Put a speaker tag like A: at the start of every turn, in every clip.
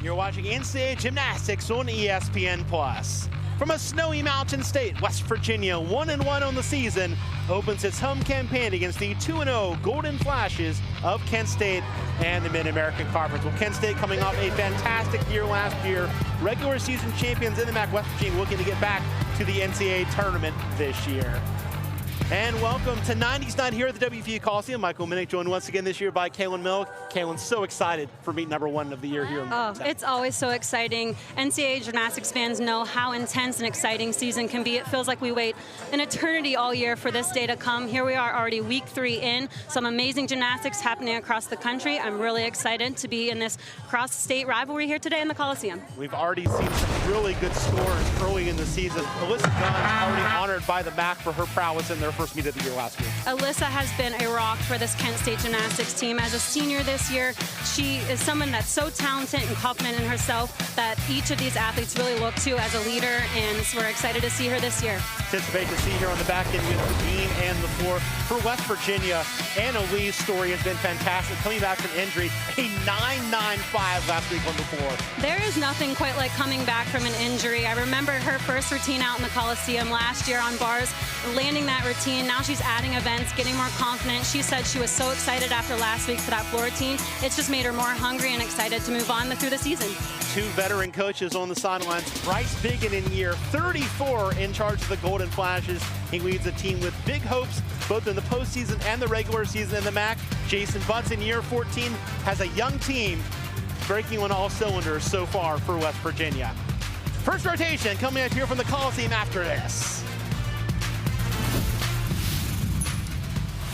A: You're watching NCAA Gymnastics on ESPN+. From a snowy mountain state, West Virginia, 1-1 on the season, opens its home campaign against the 2-0 Golden Flashes of Kent State and the Mid-American Conference. Well, Kent State coming off a fantastic year last year, regular season champions in the MAC. West Virginia looking to get back to the NCAA tournament this year. And welcome to 90s Night here at the WVU Coliseum. Michael Minnick joined once again this year by Kaylin Milk. Kaylin's so excited for meet #1 of the year here in Morgantown.
B: It's always so exciting. NCAA gymnastics fans know how intense and exciting season can be. It feels like we wait an eternity all year for this day to come. Here we are already week 3 in. Some amazing gymnastics happening across the country. I'm really excited to be in this cross-state rivalry here today in the Coliseum.
A: We've already seen some really good scores early in the season. Alyssa Gunn already honored by the MAC for her prowess in their first meet of the year last year.
B: Alyssa has been a rock for this Kent State gymnastics team. As a senior this year, she is someone that's so talented and confident in herself that each of these athletes really look to as a leader, and so we're excited to see her this year.
A: Anticipate to see her on the back end with the beam and the floor. For West Virginia, Anna Lee's story has been fantastic. Coming back from injury, a 9.95 last week on the floor.
B: There is nothing quite like coming back from an injury. I remember her first routine out in the Coliseum last year on bars, landing that routine. Now she's adding events, getting more confident. She said she was so excited after last week for that floor routine. It's just made her more hungry and excited to move on through the season.
A: 2 veteran coaches on the sidelines. Bryce Biggin in year 34 in charge of the Golden Flashes. He leads a team with big hopes both in the postseason and the regular season in the MAC. Jason Butts in year 14 has a young team breaking on all cylinders so far for West Virginia. First rotation coming up here from the Coliseum after this.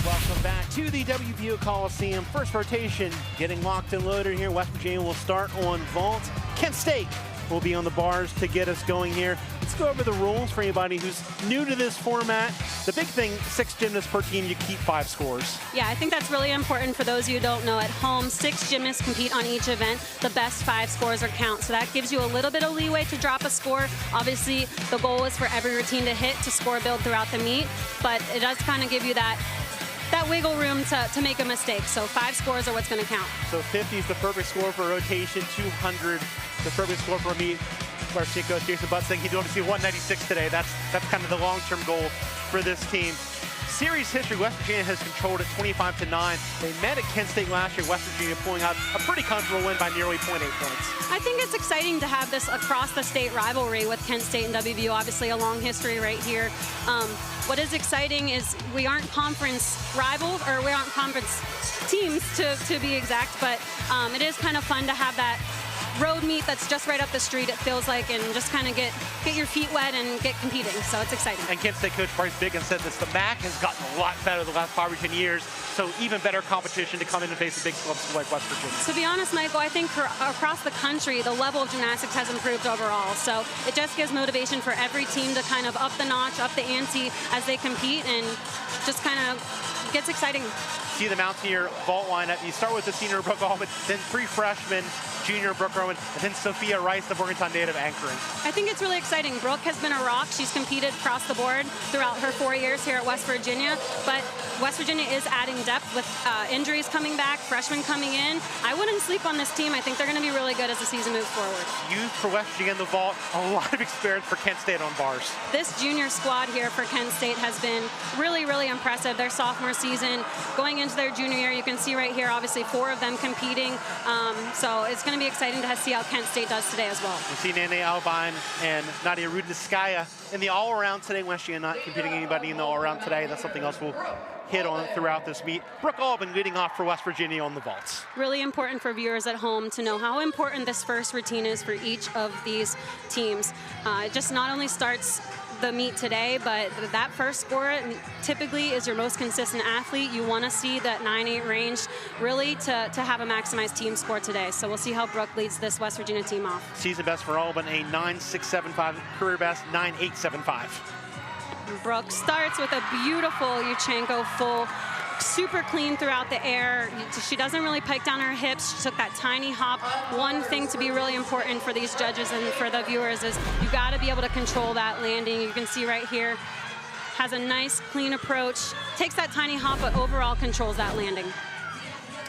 A: Welcome back to the WVU Coliseum. First rotation getting locked and loaded here. West Virginia will start on vault. Kent State will be on the bars to get us going here. Let's go over the rules for anybody who's new to this format. The big thing, 6 gymnasts per team, you keep 5 scores.
B: Yeah, I think that's really important for those of you who don't know. At home, 6 gymnasts compete on each event. The best 5 scores are count. So that gives you a little bit of leeway to drop a score. Obviously, the goal is for every routine to hit to score build throughout the meet, but it does kind of give you that wiggle room to make a mistake. So 5 scores are what's going to count.
A: So 50 is the perfect score for rotation, 200 the perfect score for a meet. Varsity coach Jason Butts saying he'd want to see 196 today. That's kind of the long-term goal for this team. Series history, West Virginia has controlled it 25-9. They met at Kent State last year, West Virginia pulling out a pretty comfortable win by nearly 0.8 points.
B: I think it's exciting to have this across the state rivalry with Kent State and WVU, obviously a long history right here. What is exciting is we aren't conference rivals, or we aren't conference teams to be exact, but it is kind of fun to have that road meet that's just right up the street, it feels like, and just kind of get your feet wet and get competing, so it's exciting.
A: And Kent State coach Bryce Biggin said this, the MAC has gotten a lot better the last 5 or 10 years, so even better competition to come in and face the big clubs like West Virginia.
B: To be honest, Michael, I think across the country, the level of gymnastics has improved overall, so it just gives motivation for every team to kind of up the notch, up the ante as they compete, and just kind of gets exciting.
A: See the Mountaineer vault lineup. You start with the senior Brooke Allman, then 3 freshmen, junior Brooke Rowan, and then Sophia Rice, the Morgantown native, anchoring.
B: I think it's really exciting. Brooke has been a rock. She's competed across the board throughout her 4 years here at West Virginia, but West Virginia is adding depth with injuries coming back, freshmen coming in. I wouldn't sleep on this team. I think they're going to be really good as the season moves forward.
A: Youth for West Virginia in the vault, a lot of experience for Kent State on bars.
B: This junior squad here for Kent State has been really, really impressive. Their sophomore season, going into their junior year, you can see right here, obviously 4 of them competing. So it's going to be exciting to see how Kent State does today as well.
A: We see Nene Albine and Nadia Rudniskaya in the all-around today. West Virginia not competing anybody in the all-around today. That's something else we'll hit on throughout this meet. Brooke Albin leading off for West Virginia on the vaults.
B: Really important for viewers at home to know how important this first routine is for each of these teams. It just not only starts the meet today, but that first score typically is your most consistent athlete. You want to see that 9-8 range really to have a maximized team score today. So we'll see how Brooke leads this West Virginia team off.
A: Season best for Albin, a 9.675, career best 9.875.
B: Brooke starts with a beautiful Yurchenko full, super clean throughout the air. She doesn't really pike down her hips. She took that tiny hop. One thing to be really important for these judges and for the viewers is you got to be able to control that landing. You can see right here, has a nice clean approach, takes that tiny hop, but overall controls that landing.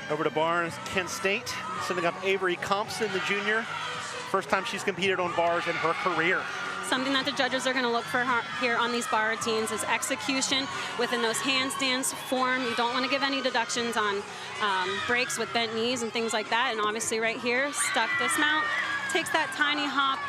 A: Over to bars, Kent State, sending up Avery Compson, the junior. First time she's competed on bars in her career.
B: Something that the judges are going to look for here on these bar routines is execution within those handstands, form. You don't want to give any deductions on breaks with bent knees and things like that. And obviously right here, stuck dismount, takes that tiny hop.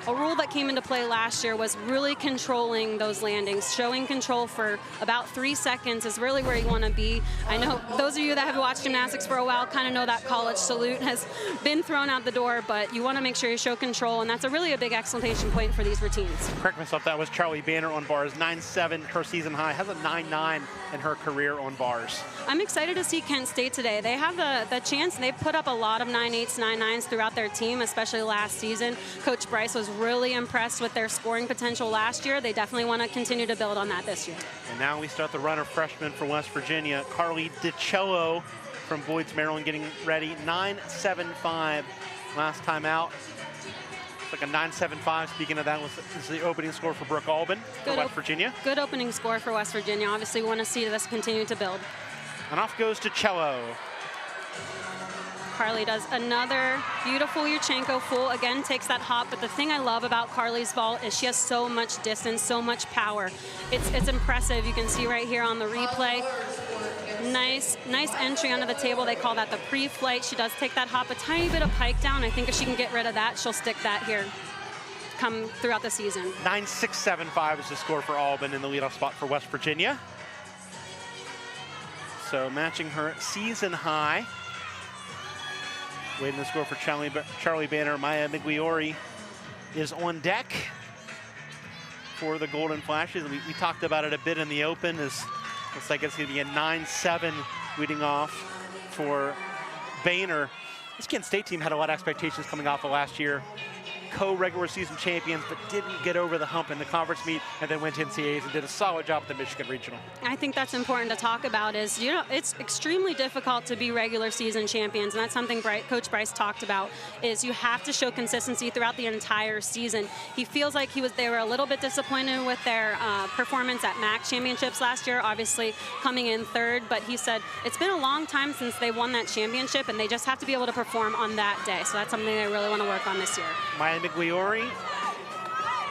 B: A rule that came into play last year was really controlling those landings. Showing control for about 3 seconds is really where you want to be. I know those of you that have watched gymnastics for a while kind of know that college salute has been thrown out the door, but you want to make sure you show control, and that's really a big exclamation point for these routines.
A: Correct myself, that was Charlie Banner on bars, 9.7 her season high, has a 9.9 in her career on bars.
B: I'm excited to see Kent State today. They have the chance, they've put up a lot of 9.8s, 9.9s throughout their team, especially last season. Coach Bryce was really impressed with their scoring potential last year. They definitely want to continue to build on that this year.
A: And now we start the run of freshmen for West Virginia. Carly DiCello from Boyd's, Maryland, getting ready. 9.75 last time out. It's like a 9.75. Speaking of that, is the opening score for Brooke Albin for West Virginia.
B: Good opening score for West Virginia. Obviously, we want to see this continue to build.
A: And off goes DiCello.
B: Carly does another beautiful Yurchenko full. Again, takes that hop. But the thing I love about Carly's vault is she has so much distance, so much power. It's impressive. You can see right here on the replay. Nice entry under the table. They call that the pre-flight. She does take that hop, a tiny bit of pike down. I think if she can get rid of that, she'll stick that here come throughout the season.
A: 9.675 is the score for Albin in the leadoff spot for West Virginia. So matching her season high. Waiting to score for Charlie Banner. Maya Migliori is on deck for the Golden Flashes. We talked about it a bit in the open. Looks like it's going to be a 9.7 leading off for Banner. This Kent State team had a lot of expectations coming off of last year. Co-regular season champions, but didn't get over the hump in the conference meet, and then went to NCAAs and did a solid job at the Michigan Regional.
B: I think that's important to talk about is, you know, it's extremely difficult to be regular season champions, and that's something Coach Bryce talked about, is you have to show consistency throughout the entire season. He feels like they were a little bit disappointed with their performance at MAC championships last year, obviously coming in third, but he said it's been a long time since they won that championship, and they just have to be able to perform on that day. So that's something they really want to work on this year.
A: Maya Migliori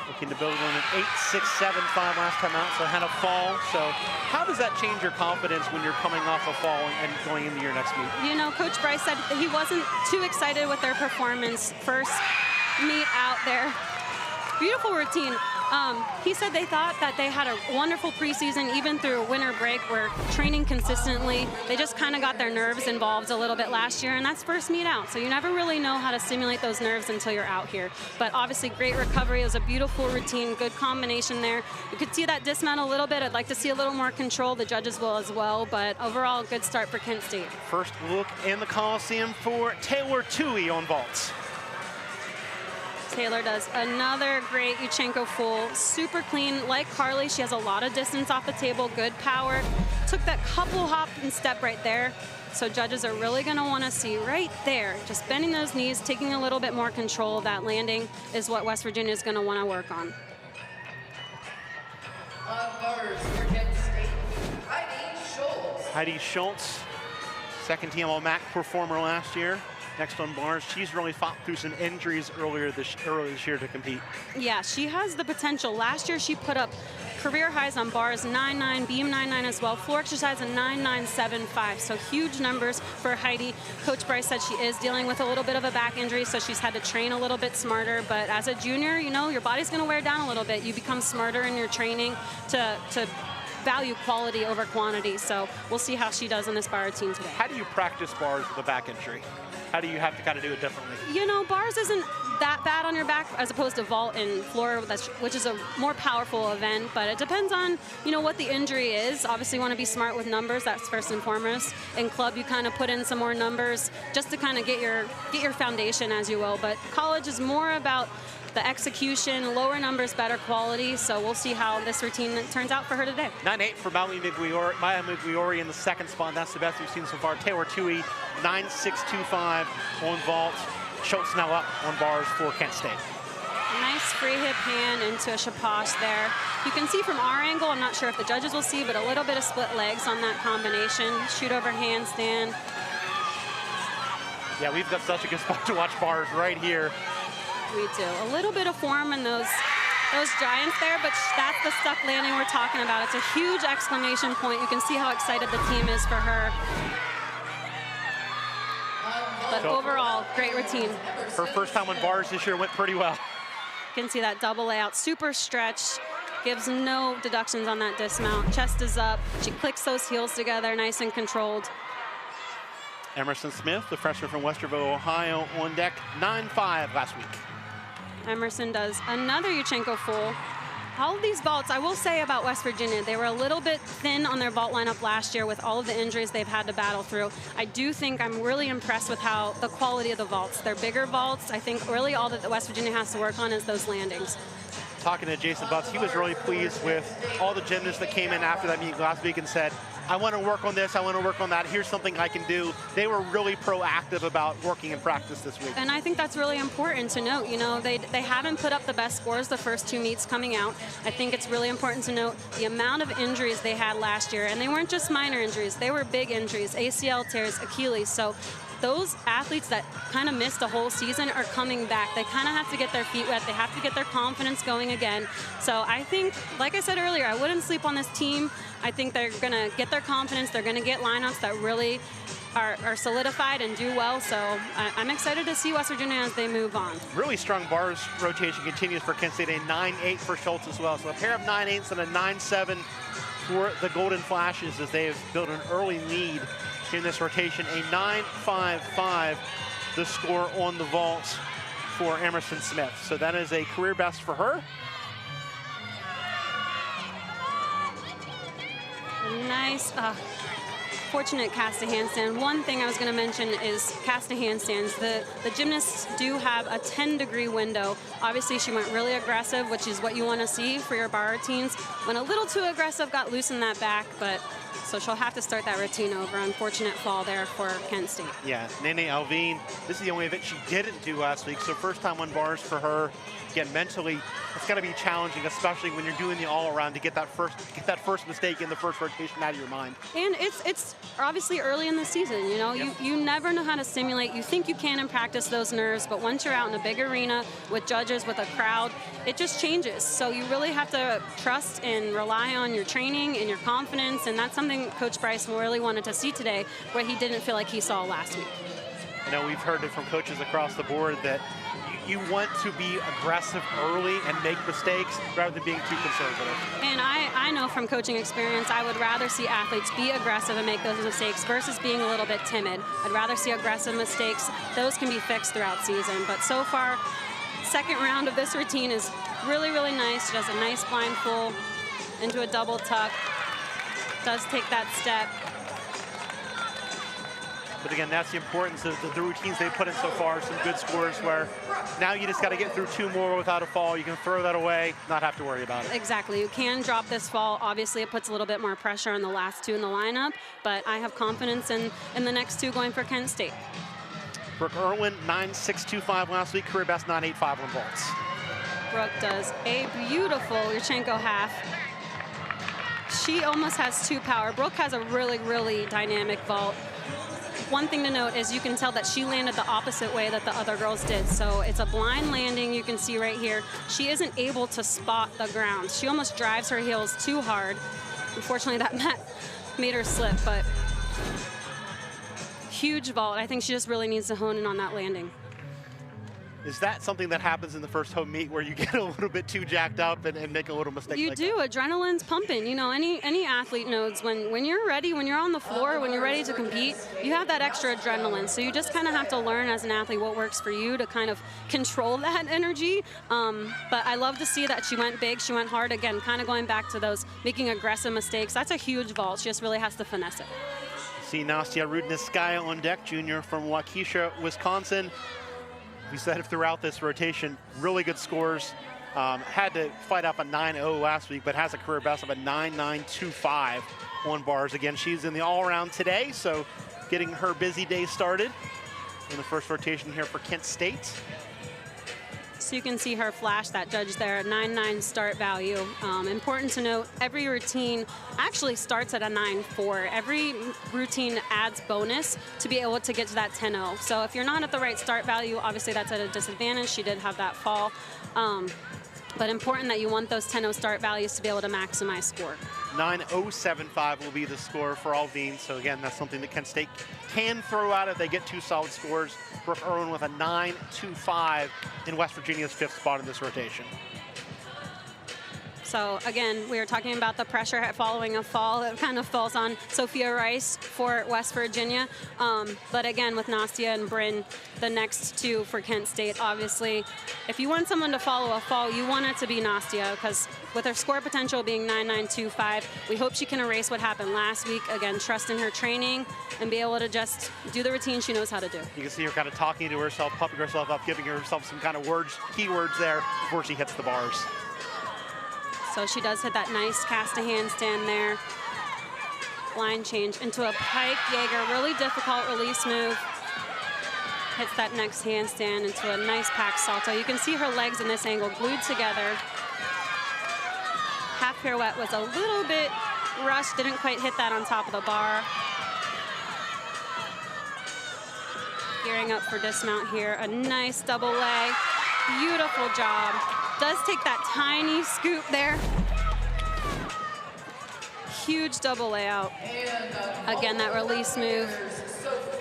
A: looking to build on an 8.675 last time out, so had a fall. So how does that change your confidence when you're coming off a fall and going into your next meet? You
B: know, Coach Bryce said he wasn't too excited with their performance first meet out there. Beautiful routine. He said they thought that they had a wonderful preseason, even through winter break, where training consistently. They just kind of got their nerves involved a little bit last year, and that's first meet out. So you never really know how to simulate those nerves until you're out here. But obviously, great recovery. It was a beautiful routine, good combination there. You could see that dismount a little bit. I'd like to see a little more control. The judges will as well, but overall, good start for Kent State.
A: First look in the Coliseum for Taylor Toohey on vaults.
B: Taylor does another great Yurchenko full, super clean. Like Carly, she has a lot of distance off the table, good power. Took that couple hop and step right there. So judges are really going to want to see right there, just bending those knees, taking a little bit more control of that landing is what West Virginia is going to want to work on.
A: Heidi Schultz, second team All-MAC performer last year. Next on bars, she's really fought through some injuries earlier this year to compete.
B: Yeah, she has the potential. Last year, she put up career highs on bars, 9.9, beam 9.9 as well. Floor exercise, a 9.975. So huge numbers for Heidi. Coach Bryce said she is dealing with a little bit of a back injury, so she's had to train a little bit smarter. But as a junior, you know, your body's going to wear down a little bit. You become smarter in your training to value quality over quantity. So we'll see how she does in this bar routine today.
A: How do you practice bars with a back injury? How do you have to kind of do it differently?
B: You know, bars isn't that bad on your back as opposed to vault and floor, which is a more powerful event, but it depends on, you know, what the injury is. Obviously, you want to be smart with numbers. That's first and foremost. In club, you kind of put in some more numbers just to kind of get your foundation, as you will. But college is more about the execution, lower numbers, better quality. So we'll see how this routine turns out for her today.
A: 9.8 for Maya Migliori in the second spot. That's the best we've seen so far. Taylor Toohey, 9.625 on vault. Schultz now up on bars for Kent State.
B: Nice nice free hip hand into a chapash there. You can see from our angle, I'm not sure if the judges will see, but a little bit of split legs on that combination. Shoot over handstand.
A: Yeah, we've got such a good spot to watch bars right here.
B: We do. A little bit of form in those giants there, but that's the stuck landing we're talking about. It's a huge exclamation point. You can see how excited the team is for her. But overall, great routine.
A: Her first time on bars this year went pretty well.
B: You can see that double layout, super stretched, gives no deductions on that dismount. Chest is up, she clicks those heels together, nice and controlled.
A: Emerson Smith, the freshman from Westerville, Ohio, on deck, 9.5 last week.
B: Emerson does another Yurchenko full. All of these vaults, I will say about West Virginia, they were a little bit thin on their vault lineup last year with all of the injuries they've had to battle through. I do think I'm really impressed with how the quality of the vaults. They're bigger vaults. I think really all that the West Virginia has to work on is those landings.
A: Talking to Jason Butts, he was really pleased with all the gymnasts that came in after that meeting last week and said, I want to work on this, I want to work on that, here's something I can do. They were really proactive about working in practice this week.
B: And I think that's really important to note. You know, they haven't put up the best scores the first two meets coming out. I think it's really important to note the amount of injuries they had last year. And they weren't just minor injuries, they were big injuries, ACL tears, Achilles. So those athletes that kind of missed a whole season are coming back. They kind of have to get their feet wet. They have to get their confidence going again. So I think, like I said earlier, I wouldn't sleep on this team. I think they're going to get their confidence. They're going to get lineups that really are solidified and do well. So I'm excited to see West Virginia as they move on.
A: Really strong bars rotation continues for Kent State. A 9-8 for Schultz as well. So a pair of 9-8s and a 9-7 for the Golden Flashes as they have built an early lead in this rotation. A 9.55, the score on the vaults for Emerson Smith. So that is a career best for her.
B: Nice, fortunate cast to handstand. One thing I was going to mention is cast to handstands. The gymnasts do have a 10-degree window. Obviously, she went really aggressive, which is what you want to see for your bar routines. Went a little too aggressive, got loose in that back, but so she'll have to start that routine over. Unfortunate fall there for Kent State.
A: Yeah, Nene Alvin, this is the only event she didn't do last week, so first time on bars for her. Again, mentally, it's got to be challenging, especially when you're doing the all-around, to get that first mistake in the first rotation out of your mind.
B: And it's obviously early in the season, you know.
A: Yep.
B: You never know how to simulate. You think you can and practice those nerves, but once you're out in a big arena with judges, with a crowd, it just changes. So you really have to trust and rely on your training and your confidence, and that's something Coach Bryce really wanted to see today, where he didn't feel like he saw last week.
A: You know, we've heard it from coaches across the board that you want to be aggressive early and make mistakes rather than being too conservative.
B: And I know from coaching experience, I would rather see athletes be aggressive and make those mistakes versus being a little bit timid. I'd rather see aggressive mistakes. Those can be fixed throughout season. But so far, second round of this routine is really, really nice. She does a nice blind full into a double tuck. Does take that step.
A: But again, that's the importance of the routines they've put in so far. Some good scores where now you just got to get through two more without a fall. You can throw that away, not have to worry about it.
B: Exactly. You can drop this fall. Obviously, it puts a little bit more pressure on the last two in the lineup, but I have confidence in the next two going for Kent State.
A: Brooke Irwin, 9.625 last week, career best 9.85 on vaults.
B: Brooke does a beautiful Yurchenko half. She almost has two power. Brooke has a really, really dynamic vault. One thing to note is you can tell that she landed the opposite way that the other girls did. So it's a blind landing, you can see right here. She isn't able to spot the ground. She almost drives her heels too hard. Unfortunately, that mat made her slip, but huge vault. I think she just really needs to hone in on that landing.
A: Is that something that happens in the first home meet where you get a little bit too jacked up and make a little mistake?
B: You
A: like
B: do.
A: that?
B: Adrenaline's pumping. You know, any athlete knows when you're ready, when you're on the floor, when you're ready to compete, you have that extra adrenaline. So you just kind of have to learn as an athlete what works for you to kind of control that energy. But I love to see that she went big, she went hard. Again, kind of going back to those making aggressive mistakes. That's a huge vault. She just really has to finesse it.
A: See Nastia Rudniskaya on deck, junior from Waukesha, Wisconsin. We said it throughout this rotation, really good scores. Had to fight up a 9.0 last week, but has a career best of a 9.925 on bars. Again, she's in the all-around today, so getting her busy day started in the first rotation here for Kent State.
B: So you can see her flash that judge there, 9.9 start value. Important to note, every routine actually starts at a 9.4. Every routine adds bonus to be able to get to that 10.0. So if you're not at the right start value, obviously that's at a disadvantage. She did have that fall. But important that you want those 10.0 start values to be able to maximize score.
A: 9.075 will be the score for Alvine. So again, that's something that Kent State can throw out if they get 2 solid scores. Brooke Irwin with a 9.25 in West Virginia's 5th spot in this rotation.
B: So again, we were talking about the pressure following a fall. It kind of falls on Sophia Rice for West Virginia. But again, with Nastia and Bryn, the next 2 for Kent State, obviously, if you want someone to follow a fall, you want it to be Nastia, because with her score potential being 9.925, we hope she can erase what happened last week. Again, trust in her training and be able to just do the routine she knows how to do.
A: You can see her kind of talking to herself, pumping herself up, giving herself some kind of words, keywords there before she hits the bars.
B: So she does hit that nice cast a handstand there. Line change into a pike Jaeger, really difficult release move. Hits that next handstand into a nice pack salto. You can see her legs in this angle glued together. Half pirouette was a little bit rushed, didn't quite hit that on top of the bar. Gearing up for dismount here, a nice double leg. Beautiful job. Does take that tiny scoop there. Huge double layout. Again, that release move.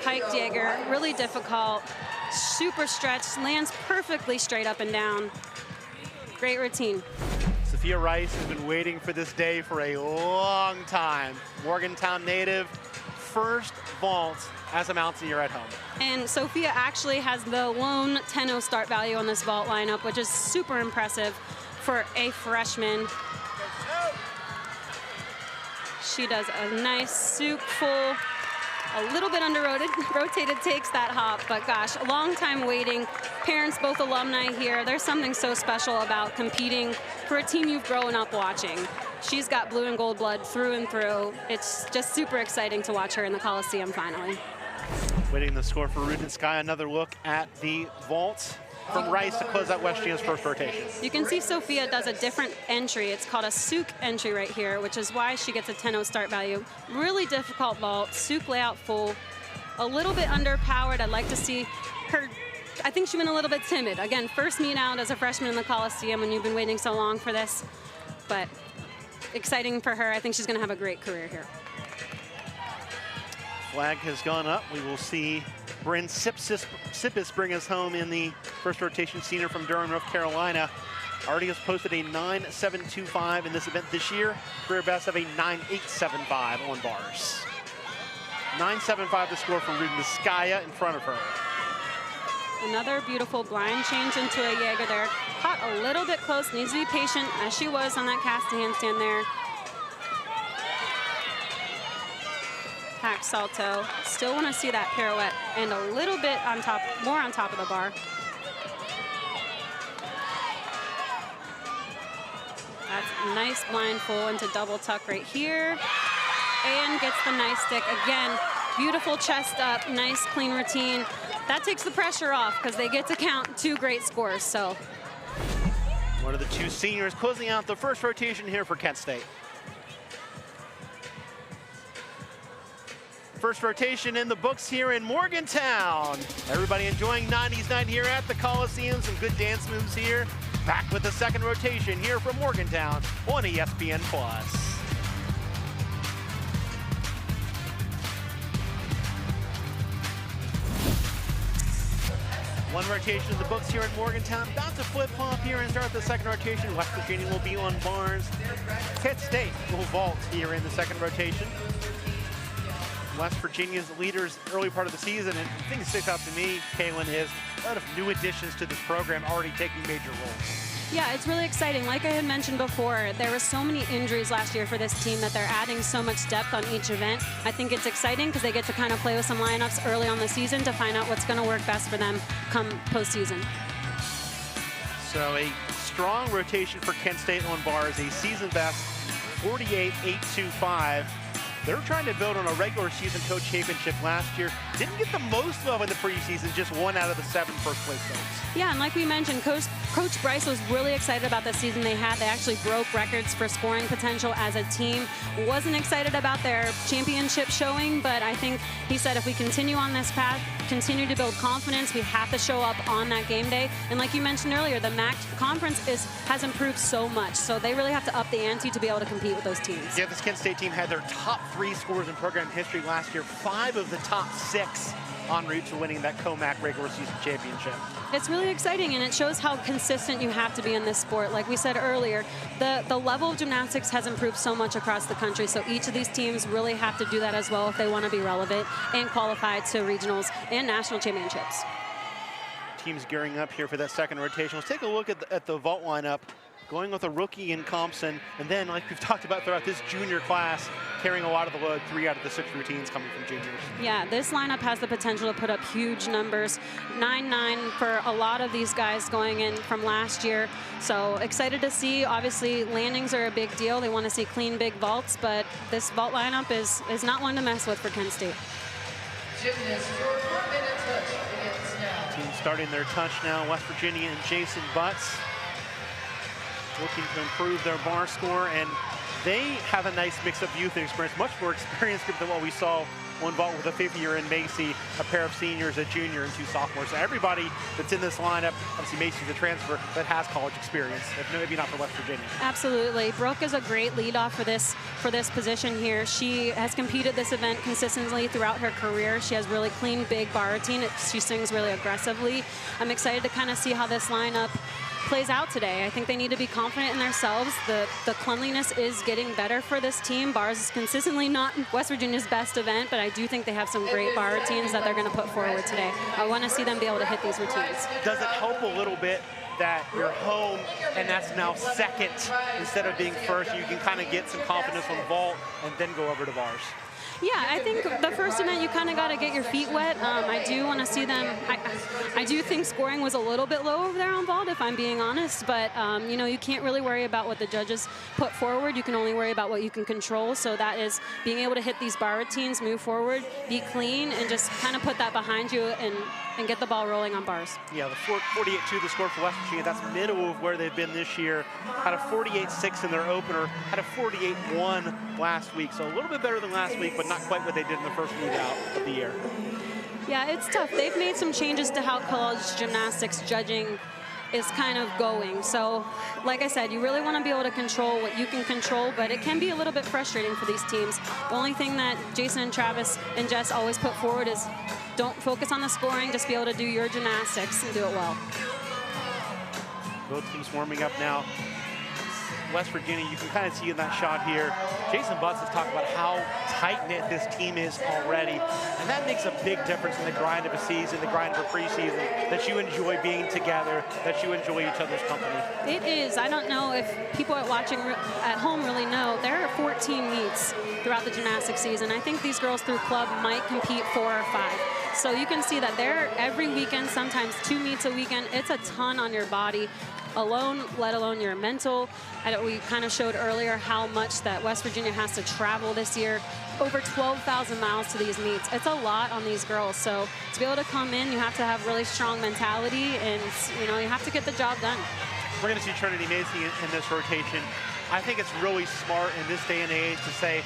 B: Pike Jaeger, really difficult. Super stretched, lands perfectly straight up and down. Great routine.
A: Sophia Rice has been waiting for this day for a long time. Morgantown native, first vault as a mountaineer at home.
B: And Sophia actually has the lone 10.0 start value on this vault lineup, which is super impressive for a freshman. She does a nice soup full, a little bit rotated, takes that hop, but gosh, a long time waiting. Parents, both alumni here, there's something so special about competing for a team you've grown up watching. She's got blue and gold blood through and through. It's just super exciting to watch her in the Coliseum finally.
A: Waiting the score for Rudenskaya. Another look at the vault from Rice to close out West Virginia's first rotation.
B: You can see Sophia does a different entry. It's called a souk entry right here, which is why she gets a 10.0 start value. Really difficult vault, souk layout full, a little bit underpowered. I'd like to see her, I think she went a little bit timid. Again, first meet out as a freshman in the Coliseum, and you've been waiting so long for this, but exciting for her. I think she's gonna have a great career here.
A: Flag has gone up. We will see Bryn Sippis bring us home in the first rotation, senior from Durham, North Carolina. Already has posted a 9.725 in this event this year. Career best of a 9.875 on bars. 9.75 the score for Rudenskaya in front of her.
B: Another beautiful blind change into a Jaeger there. Caught a little bit close, needs to be patient as she was on that cast handstand there. Hack salto. Still want to see that pirouette and a little bit on top, more on top of the bar. That's a nice blind full into double tuck right here. And gets the nice stick. Again, beautiful chest up, nice clean routine. That takes the pressure off because they get to count 2 great scores. So
A: one of the 2 seniors closing out the first rotation here for Kent State. First rotation in the books here in Morgantown. Everybody enjoying 90s night here at the Coliseum. Some good dance moves here. Back with the second rotation here from Morgantown on ESPN+. One rotation in the books here in Morgantown. About to flip-flop here and start the second rotation. West Virginia will be on bars. Kent State will vault here in the second rotation. West Virginia's leaders early part of the season, and the thing that sticks out to me, Kaylin, is a lot of new additions to this program already taking major roles.
B: yeah, it's really exciting. Like I had mentioned before, there were so many injuries last year for this team that they're adding so much depth on each event. I think it's exciting because they get to kind of play with some lineups early on the season to find out what's going to work best for them come postseason.
A: So a strong rotation for Kent State on bars, a season best 48.825. They're trying to build on a regular season coach championship last year. Didn't get the most love in the preseason, just 1 out of the 7 first place votes.
B: Yeah, and like we mentioned, Coach Bryce was really excited about the season they had. They actually broke records for scoring potential as a team. Wasn't excited about their championship showing, but I think he said if we continue on this path, continue to build confidence, we have to show up on that game day. And like you mentioned earlier, the MAC conference has improved so much, so they really have to up the ante to be able to compete with those teams.
A: Yeah, this Kent State team had their top 3 scorers in program history last year, 5 of the top 6 en route to winning that COMAC regular season championship.
B: It's really exciting, and it shows how consistent you have to be in this sport. Like we said earlier, the level of gymnastics has improved so much across the country, so each of these teams really have to do that as well if they want to be relevant and qualify to regionals and national championships.
A: Teams gearing up here for that second rotation. Let's take a look at the vault lineup. Going with a rookie in Compson, and then, like we've talked about throughout this junior class, carrying a lot of the load, 3 out of the 6 routines coming from juniors. Yeah,
B: this lineup has the potential to put up huge numbers. 9-9 for a lot of these guys going in from last year. So excited to see. Obviously, landings are a big deal. They want to see clean, big vaults, but this vault lineup is not one to mess with for Kent State.
A: Team starting their touch now, West Virginia and Jason Butts, looking to improve their bar score, and they have a nice mix of youth and experience, much more experienced group than what we saw one vault with a 5th-year in Macy, a pair of seniors, a junior, and 2 sophomores. So everybody that's in this lineup, obviously Macy's a transfer, that has college experience, if maybe not for West Virginia.
B: Absolutely. Brooke is a great leadoff for this position here. She has competed this event consistently throughout her career. She has really clean, big bar routine. She swings really aggressively. I'm excited to kind of see how this lineup plays out today. I think they need to be confident in themselves. The cleanliness is getting better for this team. Bars is consistently not West Virginia's best event, but I do think they have some great bar routines that they're going to put forward today. I want to see them be able to hit these routines.
A: Does it help a little bit that you're home and that's now second instead of being first? You can kind of get some confidence on vault and then go over to bars.
B: Yeah, I think the first event you kind of got to get your feet wet. I do want to see them. I do think scoring was a little bit low over there on vault, if I'm being honest. But you know, you can't really worry about what the judges put forward. You can only worry about what you can control. So that is being able to hit these bar routines, move forward, be clean, and just kind of put that behind you and get the ball rolling on bars.
A: Yeah, the 48-2 the score for West Virginia. That's middle of where they've been this year. Had a 48-6 in their opener. Had a 48-1 last week. So a little bit better than last week, but not quite what they did in the first meet out of the year.
B: Yeah, it's tough. They've made some changes to how college gymnastics judging is kind of going. So, like I said, you really want to be able to control what you can control, but it can be a little bit frustrating for these teams. The only thing that Jason and Travis and Jess always put forward is don't focus on the scoring, just be able to do your gymnastics and do it well.
A: Both teams warming up now. West Virginia, you can kind of see in that shot here, Jason Butts has talked about how tight-knit this team is already, and that makes a big difference in the grind of a season, the grind of a preseason, that you enjoy being together, that you enjoy each other's company.
B: It is. I don't know if people are watching at home really know, there are 14 meets throughout the gymnastics season. I think these girls through club might compete 4 or 5. So you can see that they're every weekend, sometimes 2 meets a weekend. It's a ton on your body alone, let alone your mental. We kind of showed earlier how much that West Virginia has to travel this year. Over 12,000 miles to these meets. It's a lot on these girls. So to be able to come in, you have to have really strong mentality, and you know, you have to get the job done.
A: We're going to see Trinity Macy in this rotation. I think it's really smart in this day and age to say,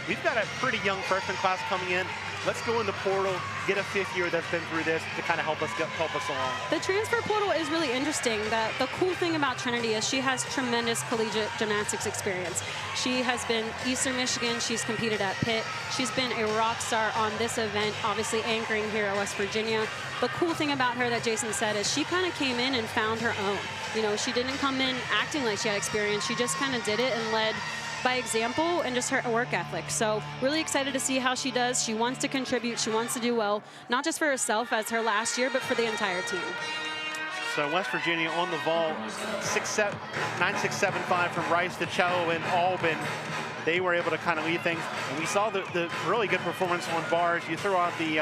A: we've got a pretty young freshman class coming in. Let's go in the portal, get a 5th-year that's been through this to kind of help us along.
B: The transfer portal is really interesting. The cool thing about Trinity is she has tremendous collegiate gymnastics experience. She has been Eastern Michigan. She's competed at Pitt. She's been a rock star on this event, obviously anchoring here at West Virginia. The cool thing about her that Jason said is she kind of came in and found her own. You know, she didn't come in acting like she had experience. She just kind of did it and led by example and just her work ethic. So really excited to see how she does. She wants to contribute. She wants to do well, not just for herself as her last year, but for the entire team.
A: So West Virginia on the vault, 9.675 from Rice to Cello and Albin. they were able to kind of lead things. And we saw the really good performance on bars. You throw out the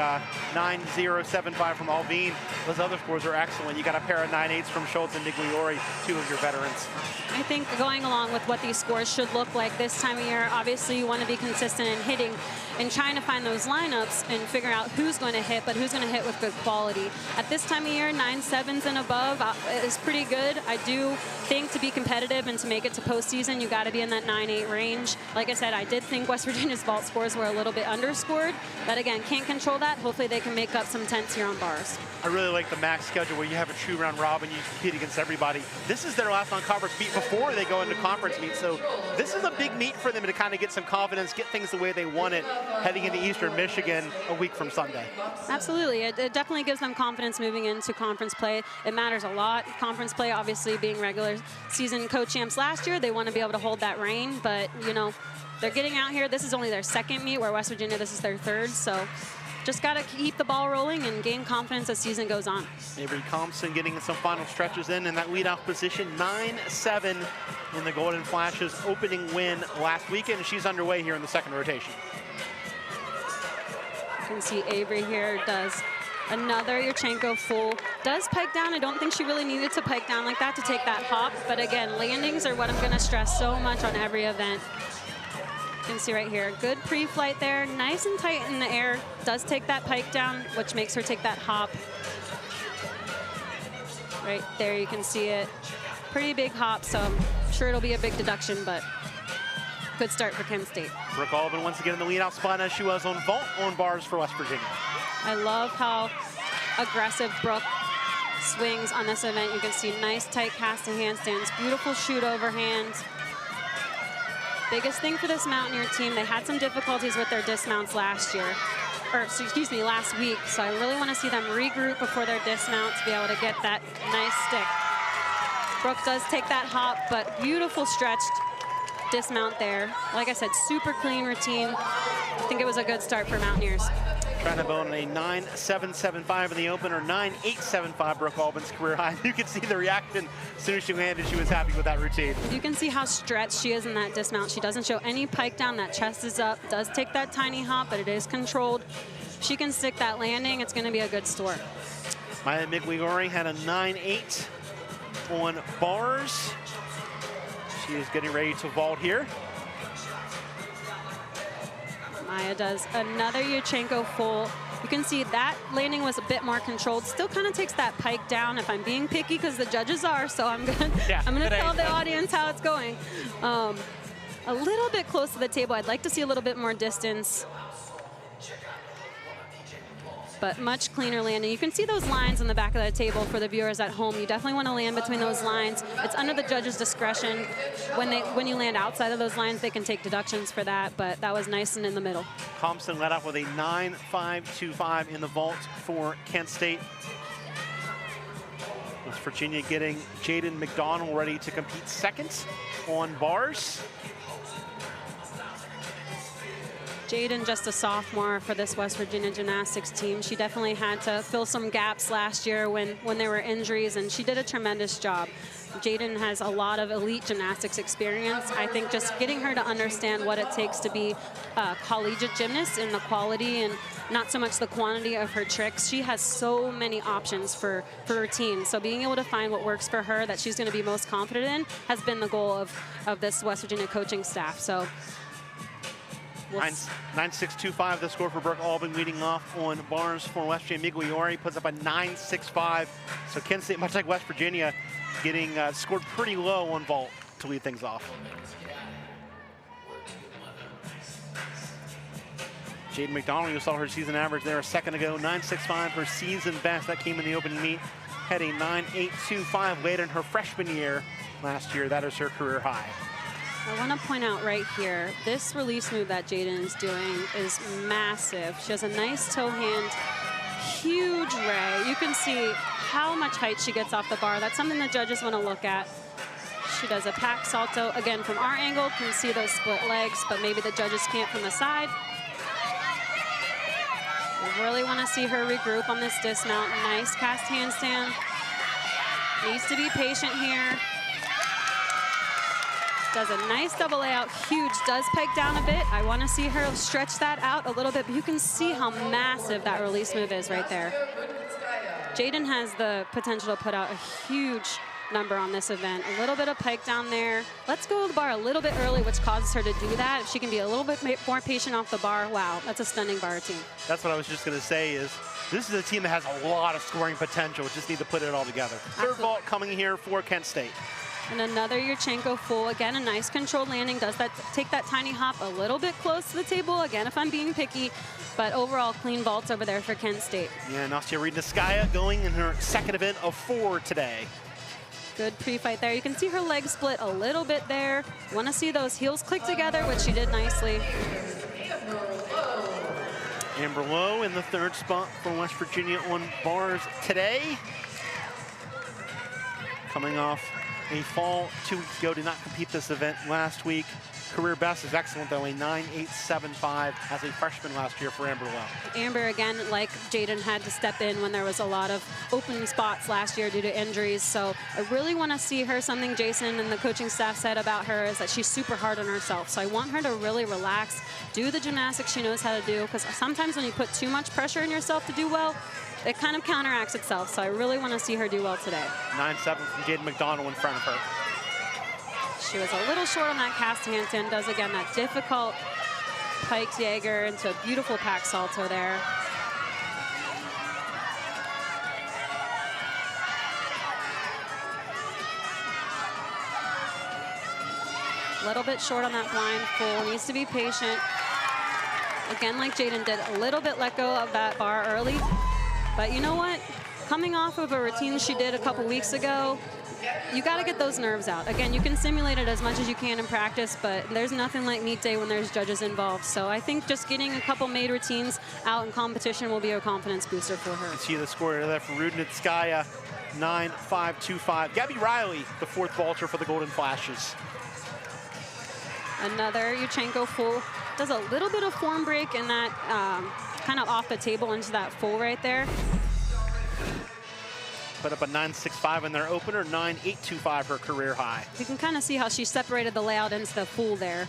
A: 9-0-7-5 from Alvin. Those other scores are excellent. You got a pair of 9-8s from Schultz and Migliori, two of your veterans.
B: I think going along with what these scores should look like this time of year, obviously you want to be consistent in hitting and trying to find those lineups and figure out who's going to hit, but who's going to hit with good quality. At this time of year, 9-7s and above is pretty good. I do think to be competitive and to make it to postseason, you got to be in that 9-8 range. Like I said, I did think West Virginia's vault scores were a little bit underscored, but again, can't control that. Hopefully they can make up some tenths here on bars.
A: I really like the MAC schedule where you have a true round robin, you compete against everybody. This is their last non-conference meet before they go into conference meet, so this is a big meet for them to kind of get some confidence, get things the way they want it, heading into Eastern Michigan a week from Sunday.
B: Absolutely. It definitely gives them confidence moving into conference play. It matters a lot. Conference play, obviously, being regular season co-champs last year, they want to be able to hold that reign, but, you know, they're getting out here. This is only their second meet, where West Virginia, this is their third, so just got to keep the ball rolling and gain confidence as season goes on. Avery
A: Thompson getting some final stretches in that leadoff position, 9-7 in the Golden Flashes opening win last weekend. She's underway here in the second rotation.
B: You can see Avery here does another Yurchenko full. Does pike down. I don't think she really needed to pike down like that to take that hop, but again, landings are what I'm going to stress so much on every event. You can see right here, good pre-flight there, nice and tight in the air. Does take that pike down, which makes her take that hop. Right there, you can see it. Pretty big hop, so I'm sure it'll be a big deduction, but good start for Kent State.
A: Brooke Albin once again in the leadout spot as she was on vault on bars for West Virginia.
B: I love how aggressive Brooke swings on this event. You can see nice tight cast to handstands, beautiful shoot overhand. Biggest thing for this Mountaineer team, they had some difficulties with their dismounts last year, or excuse me, last week. So I really want to see them regroup before their dismount to be able to get that nice stick. Brooke does take that hop, but beautiful stretched dismount there. Like I said, super clean routine. I think it was a good start for Mountaineers.
A: Trying to bone a 9-7-7-5 in the opener, 9-8-7-5 Brooke Albin's career high. You can see the reaction as soon as she landed. She was happy with that routine.
B: You can see how stretched she is in that dismount. She doesn't show any pike down. That chest is up. Does take that tiny hop, but it is controlled. If she can stick that landing, it's going to be a good store.
A: Maya Migliori had a 9-8 on bars. She is getting ready to vault here.
B: Maya does another Yurchenko full. You can see that landing was a bit more controlled. Still kind of takes that pike down if I'm being picky, because the judges are, so I'm gonna tell the audience how it's going. A little bit close to the table. I'd like to see a little bit more distance, but much cleaner landing. You can see those lines on the back of the table for the viewers at home. You definitely want to land between those lines. It's under the judge's discretion. When you land outside of those lines, they can take deductions for that, but that was nice and in the middle.
A: Thompson led off with a 9-5-2-5 in the vault for Kent State. West Virginia getting Jaden McDonald ready to compete second on bars.
B: Jaden, just a sophomore for this West Virginia gymnastics team. She definitely had to fill some gaps last year when there were injuries, and she did a tremendous job. Jaden has a lot of elite gymnastics experience. I think just getting her to understand what it takes to be a collegiate gymnast in the quality and not so much the quantity of her tricks. She has so many options for routine. So being able to find what works for her that she's going to be most confident in has been the goal of this West Virginia coaching staff. So
A: 9-6-2-5 the score for Brooke Albin, leading off on bars for West Virginia. Migliori puts up a 9-6-5. So Kent State, much like West Virginia, getting scored pretty low on vault to lead things off. Jaden McDonald, you saw her season average there a second ago, 9.65, her season best. That came in the opening meet. Had a 9.825 late in her freshman year last year. That is her career high.
B: I want to point out right here, this release move that Jaden is doing is massive. She has a nice toe hand, huge ray. You can see how much height she gets off the bar. That's something the judges want to look at. She does a pack salto. Again, from our angle, can see those split legs, but maybe the judges can't from the side. We really want to see her regroup on this dismount. Nice cast handstand. Needs to be patient here. Does a nice double layout, huge, does peg down a bit. I want to see her stretch that out a little bit, but you can see how massive that release move is right there. Jaden has the potential to put out a huge number on this event. A little bit of peg down there. Let's go to the bar a little bit early, which causes her to do that. If she can be a little bit more patient off the bar, wow, that's a stunning bar routine. That's
A: what I was just going to say is this is a team that has a lot of scoring potential. Just need to put it all together. Third vault coming here for Kent State.
B: And another Yurchenko full. Again, a nice controlled landing. Does that take that tiny hop a little bit close to the table? Again, if I'm being picky. But overall, clean vaults over there for Kent State.
A: Yeah, Nastya Ridnitskaya going in her second event of 4 today.
B: Good pre-fight there. You can see her leg split a little bit there. Want to see those heels click together, which she did nicely.
A: Amber Lowe in the third spot for West Virginia on bars today. Coming off a fall 2 weeks ago, did not compete this event last week. Career best is excellent though, a 9.875 as a freshman last year for Amber Lowe.
B: Amber, again, like Jaden, had to step in when there was a lot of open spots last year due to injuries. So I really want to see her. Something Jason and the coaching staff said about her is that she's super hard on herself. So I want her to really relax, do the gymnastics she knows how to do, because sometimes when you put too much pressure on yourself to do well, it kind of counteracts itself. So I really want to see her do well today.
A: 9.7 from Jaden McDonald in front of her.
B: She was a little short on that cast handstand. Does, again, that difficult piked Jaeger into a beautiful pack salto there. A little bit short on that blind full. Needs to be patient. Again, like Jaden did, a little bit let go of that bar early. But you know what? Coming off of a routine she did a couple weeks ago, you got to get those nerves out. Again, you can simulate it as much as you can in practice, but there's nothing like meet day when there's judges involved. So I think just getting a couple made routines out in competition will be a confidence booster for her.
A: You see the score there for Ridnitskaya, 9.525. Gabby Riley, the fourth vaulter for the Golden Flashes.
B: Another Yurchenko full. Does a little bit of form break in that kind of off the table into that full right there.
A: Put up a 9.65 in their opener, 9.825 her career high.
B: You can kind of see how she separated the layout into the full there.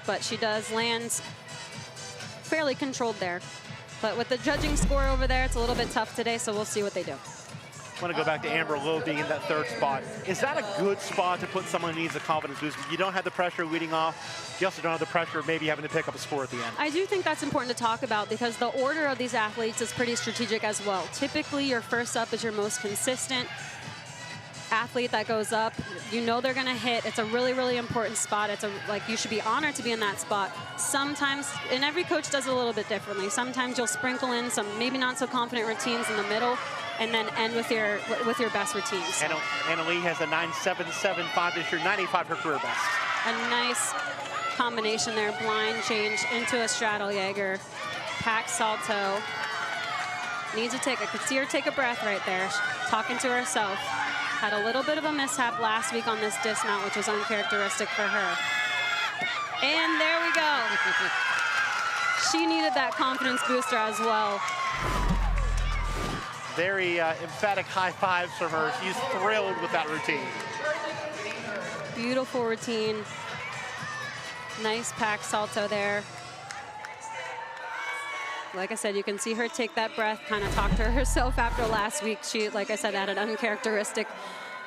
B: But she does land fairly controlled there. But with the judging score over there, it's a little bit tough today, so we'll see what they do.
A: I want to go back to Amber Lowe being in that third spot. Is that a good spot to put someone who needs a confidence boost? You don't have the pressure leading off. You also don't have the pressure of maybe having to pick up a score at the end.
B: I do think that's important to talk about because the order of these athletes is pretty strategic as well. Typically, your first up is your most consistent athlete that goes up. You know they're going to hit. It's a really, really important spot. It's like you should be honored to be in that spot. Sometimes, and every coach does it a little bit differently. Sometimes you'll sprinkle in some maybe not so confident routines in the middle and then end with your best routines.
A: Anna Lee has a 9.775 this year, 9.85 her career best.
B: A nice combination there, blind change into a straddle Jaeger, pack salto. Needs to take, I could see her take a breath right there, talking to herself. Had a little bit of a mishap last week on this dismount, which was uncharacteristic for her. And there we go. She needed that confidence booster as well.
A: Very emphatic high fives from her. She's thrilled with that routine.
B: Beautiful routine. Nice pack salto there. Like I said, you can see her take that breath, kind of talk to herself after last week. She, like I said, had an uncharacteristic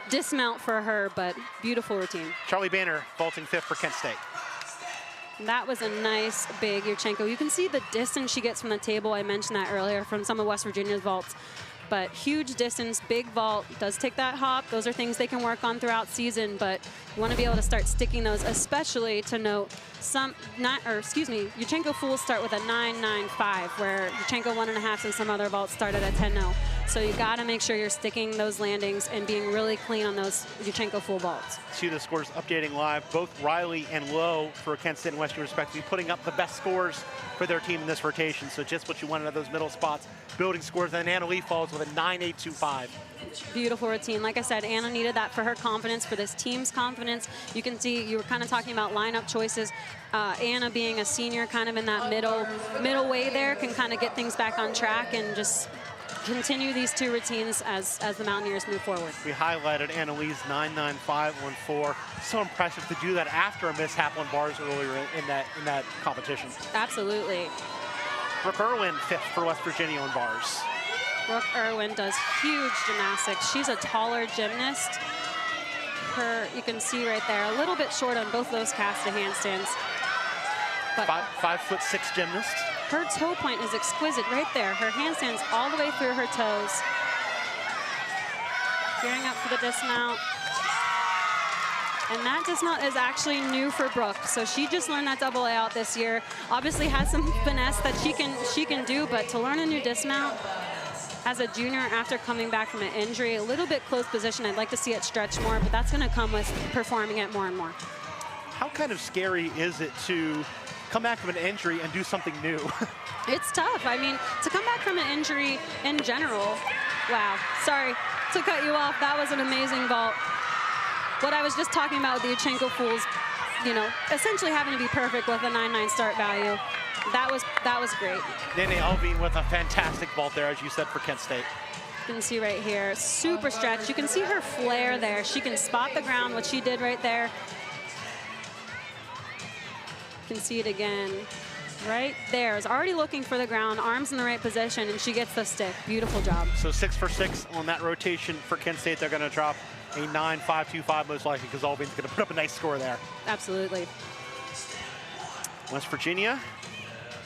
B: dismount for her, but beautiful routine.
A: Charlie Banner vaulting fifth for Kent State.
B: That was a nice big Yurchenko. You can see the distance she gets from the table. I mentioned that earlier from some of West Virginia's vaults. But huge distance, big vault, does take that hop. Those are things they can work on throughout season, but you want to be able to start sticking those, especially to note Yurchenko fulls start with a 9.95, where Yurchenko 1.5 and some other vaults start at a 10.0. So you got to make sure you're sticking those landings and being really clean on those Yurchenko full vaults.
A: See the scores updating live. Both Riley and Lowe for Kent State and Western respectively putting up the best scores for their team in this rotation. So just what you wanted at those middle spots, building scores. And Anna Lee falls with a 9.825.
B: Beautiful routine. Like I said, Anna needed that for her confidence, for this team's confidence. You can see you were kind of talking about lineup choices. Anna being a senior kind of in that middle way there can kind of get things back on track and just continue these two routines as the Mountaineers move forward.
A: We highlighted Annalise 99514. So impressive to do that after a mishap on bars earlier in that competition.
B: Absolutely.
A: Brooke Irwin, 5th for West Virginia on bars.
B: Brooke Irwin does huge gymnastics. She's a taller gymnast. You can see right there, a little bit short on both those cast to handstands. But
A: 5'6" gymnast.
B: her toe point is exquisite right there. Her handstands all the way through her toes. Gearing up for the dismount. And that dismount is actually new for Brooke. So she just learned that double layout this year. Obviously has some finesse that she can do, but to learn a new dismount as a junior after coming back from an injury, a little bit close position. I'd like to see it stretch more, but that's going to come with performing it more and more.
A: How kind of scary is it to come back from an injury and do something new?
B: It's tough. I mean, to come back from an injury in general, wow. Sorry to cut you off. That was an amazing vault. What I was just talking about with the Yurchenko fools, you know, essentially having to be perfect with a 9.9 start value. That was great.
A: Nene Alvin with a fantastic vault there, as you said, for Kent State.
B: You can see right here, super stretch. You can see her flare there. She can spot the ground, what she did right there. You can see it again. Right there is already looking for the ground, arms in the right position, and she gets the stick. Beautiful job.
A: So 6 for 6 on that rotation for Kent State. They're going to drop a 9.525 most likely because Alvin's going to put up a nice score there.
B: Absolutely.
A: West Virginia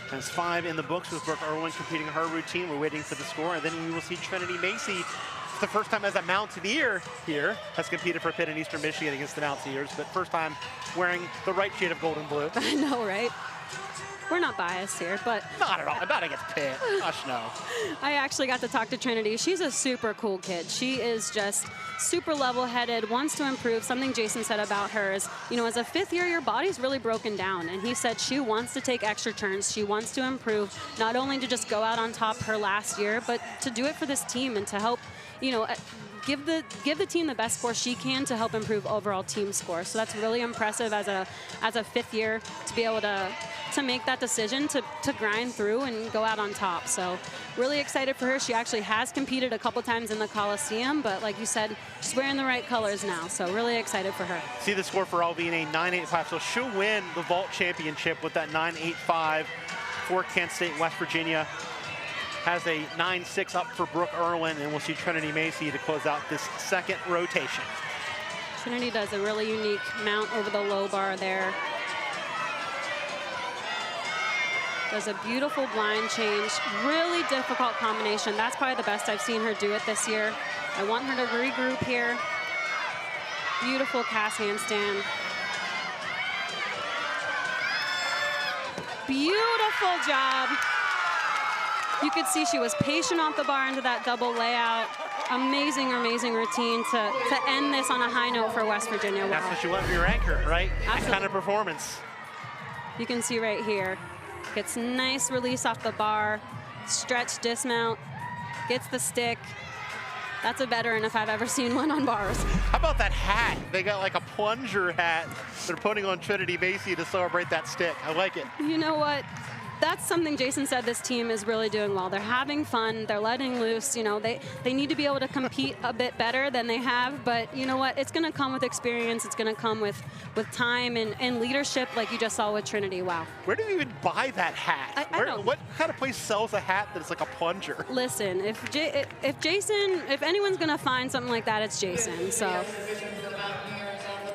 A: has 5 in the books with Brooke Irwin competing her routine. We're waiting for the score, and then we will see Trinity Macy. It's the first time as a Mountaineer here has competed for Pitt and Eastern Michigan against the Mountaineers, but first time wearing the right shade of gold and blue.
B: I know, right? We're not biased here, but...
A: Not at all. About against Pitt. Gosh, no.
B: I actually got to talk to Trinity. She's a super cool kid. She is just super level-headed, wants to improve. Something Jason said about her is, you know, as a 5th year, your body's really broken down. And he said she wants to take extra turns. She wants to improve, not only to just go out on top her last year, but to do it for this team and to help, you know, give the team the best score she can to help improve overall team score. So that's really impressive as a 5th year to be able to make that decision to grind through and go out on top. So really excited for her. She actually has competed a couple times in the Coliseum, but like you said, she's wearing the right colors now. So really excited for her.
A: See the score for Alvin, a 9.85. So she'll win the vault championship with that 9.85 for Kent State. West Virginia has a 9.6 up for Brooke Irwin, and we'll see Trinity Macy to close out this second rotation.
B: Trinity does a really unique mount over the low bar there. Does a beautiful blind change. Really difficult combination. That's probably the best I've seen her do it this year. I want her to regroup here. Beautiful cast handstand. Beautiful job. You could see she was patient off the bar into that double layout. Amazing, amazing routine to end this on a high note for West Virginia. Wow.
A: That's what you want from your anchor, right?
B: Absolutely.
A: That kind of performance.
B: You can see right here. Gets nice release off the bar, stretch dismount, gets the stick. That's a veteran if I've ever seen one on bars.
A: How about that hat? They got like a plunger hat they're putting on Trinity Macy to celebrate that stick. I like it.
B: You know what? That's something Jason said this team is really doing well. They're having fun. They're letting loose. You know, they need to be able to compete a bit better than they have. But you know what? It's going to come with experience. It's going to come with time and leadership like you just saw with Trinity. Wow.
A: Where do you even buy that hat?
B: I don't.
A: What kind of place sells a hat that's like a plunger?
B: Listen, if anyone's going to find something like that, it's Jason. So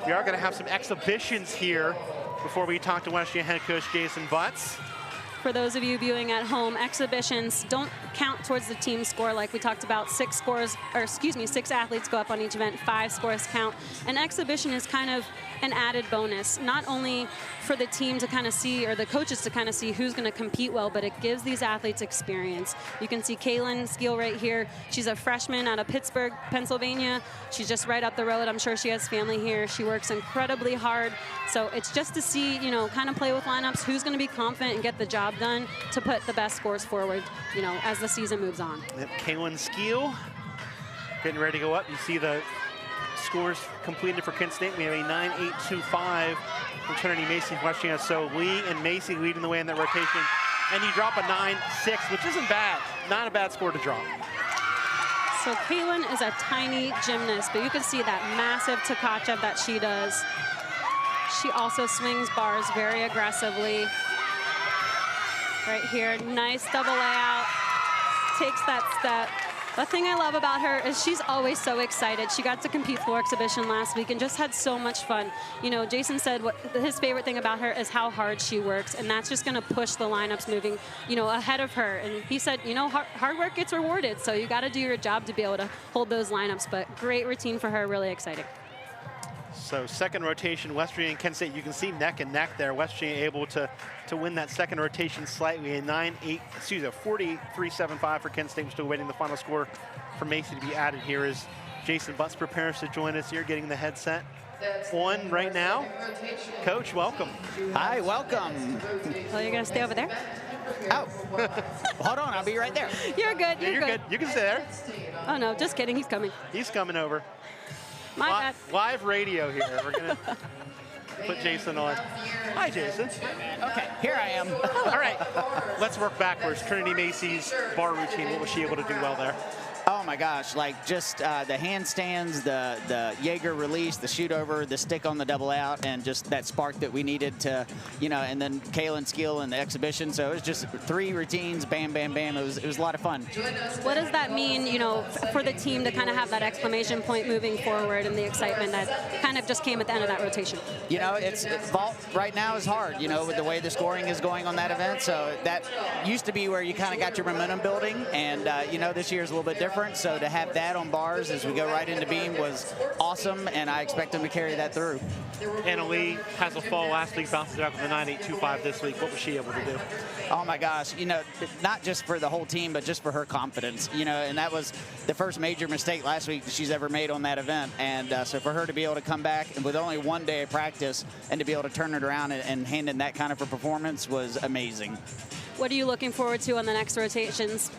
A: we are going to have some exhibitions here before we talk to West Virginia head coach Jason Butts.
B: For those of you viewing at home, exhibitions don't count towards the team score like we talked about. 6 athletes go up on each event, 5 scores count. An exhibition is kind of an added bonus, not only for the team to kind of see, or the coaches to kind of see who's going to compete well, but it gives these athletes experience. You can see Kaylin Skeel right here. She's a freshman out of Pittsburgh, Pennsylvania. She's just right up the road. I'm sure she has family here. She works incredibly hard. So it's just to see, you know, kind of play with lineups, who's going to be confident and get the job done to put the best scores forward, you know, as the season moves on.
A: Yep, Kaylin Skeel getting ready to go up. You see the scores completed for Kent State. We have a 9.825 from Trinity Macy and West Virginia. So Lee and Macy leading the way in that rotation. And you drop a 9.6, which isn't bad. Not a bad score to drop.
B: So Kaylin is a tiny gymnast, but you can see that massive Tkachev that she does. She also swings bars very aggressively. Right here, nice double layout, takes that step. The thing I love about her is she's always so excited. She got to compete floor exhibition last week and just had so much fun. You know, Jason said his favorite thing about her is how hard she works, and that's just going to push the lineups moving, you know, ahead of her. And he said, you know, hard work gets rewarded, so you got to do your job to be able to hold those lineups. But great routine for her, really exciting.
A: So second rotation, West Virginia and Kent State. You can see neck and neck there. West Virginia able to win that second rotation slightly. A 43-75 for Kent State. We're still waiting the final score for Macy to be added here as Jason Butts prepares to join us here, getting the headset on right now. Coach, welcome.
C: Hi, welcome.
B: Well, you're going to stay over there?
C: Oh, hold on, I'll be right there.
B: You're good, you're good.
A: You can stay there.
B: Oh, no, just kidding. He's coming.
A: He's coming over.
B: My bad.
A: Live radio here. We're going to put Jason on. Hi, Jason.
C: Okay, here I am.
A: All right, let's work backwards. Trinity Macy's bar routine, what was she able to do well there?
C: Oh my gosh, like just the handstands, the Jaeger release, the shoot over, the stick on the double out, and just that spark that we needed to, you know, and then Kaylin skill in the exhibition. So it was just 3 routines, bam, bam, bam. It was a lot of fun.
B: What does that mean, you know, for the team to kind of have that exclamation point moving forward and the excitement that kind of just came at the end of that rotation?
C: You know, it's vault right now is hard, you know, with the way the scoring is going on that event. So that used to be where you kind of got your momentum building, and, you know, this year is a little bit different. So to have that on bars as we go right into beam was awesome, and I expect them to carry that through.
A: Anna Lee has a fall last week, bounces back with a 9.825 this week. What was she able to do?
C: Oh my gosh, you know, not just for the whole team, but just for her confidence, you know, and that was the first major mistake last week that she's ever made on that event. And so for her to be able to come back and with only 1 day of practice and to be able to turn it around and hand in that kind of a performance was amazing.
B: What are you looking forward to on the next rotations?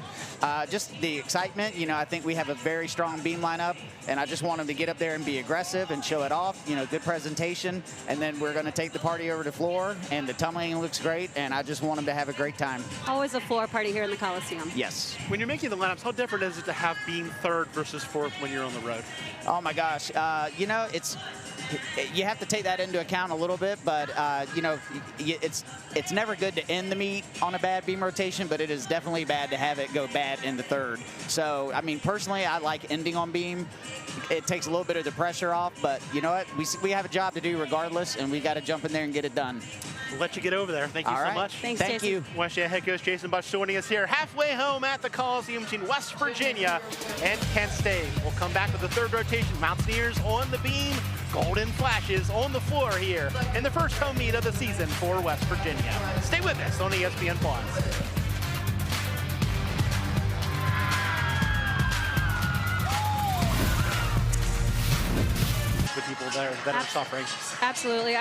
C: Just the excitement. You know, I think we have a very strong beam lineup, and I just want them to get up there and be aggressive and show it off. You know, good presentation, and then we're going to take the party over to floor, and the tumbling looks great, and I just want them to have a great time.
B: Always a floor party here in the Coliseum.
C: Yes.
A: When you're making the lineups, how different is it to have beam third versus fourth when you're on the road?
C: Oh my gosh, you know, you have to take that into account a little bit, but you know, it's never good to end the meet on a bad beam rotation, but it is definitely bad to have it go bad in the third. So, I mean, personally, I like ending on beam. It takes a little bit of the pressure off, but you know what? We have a job to do regardless, and we got to jump in there and get it done.
A: We'll let you get over there. Thank you so much.
B: Thanks,
C: Thank
B: Jason.
C: you.
A: West Virginia head coach Jason Butts joining us here halfway home at the Coliseum between West Virginia and Kent State. We'll come back with the third rotation. Mountaineers on the beam, Golden Flashes on the floor here in the first home meet of the season for West Virginia. Stay with us on ESPN+. With people there that are suffering.
B: Absolutely.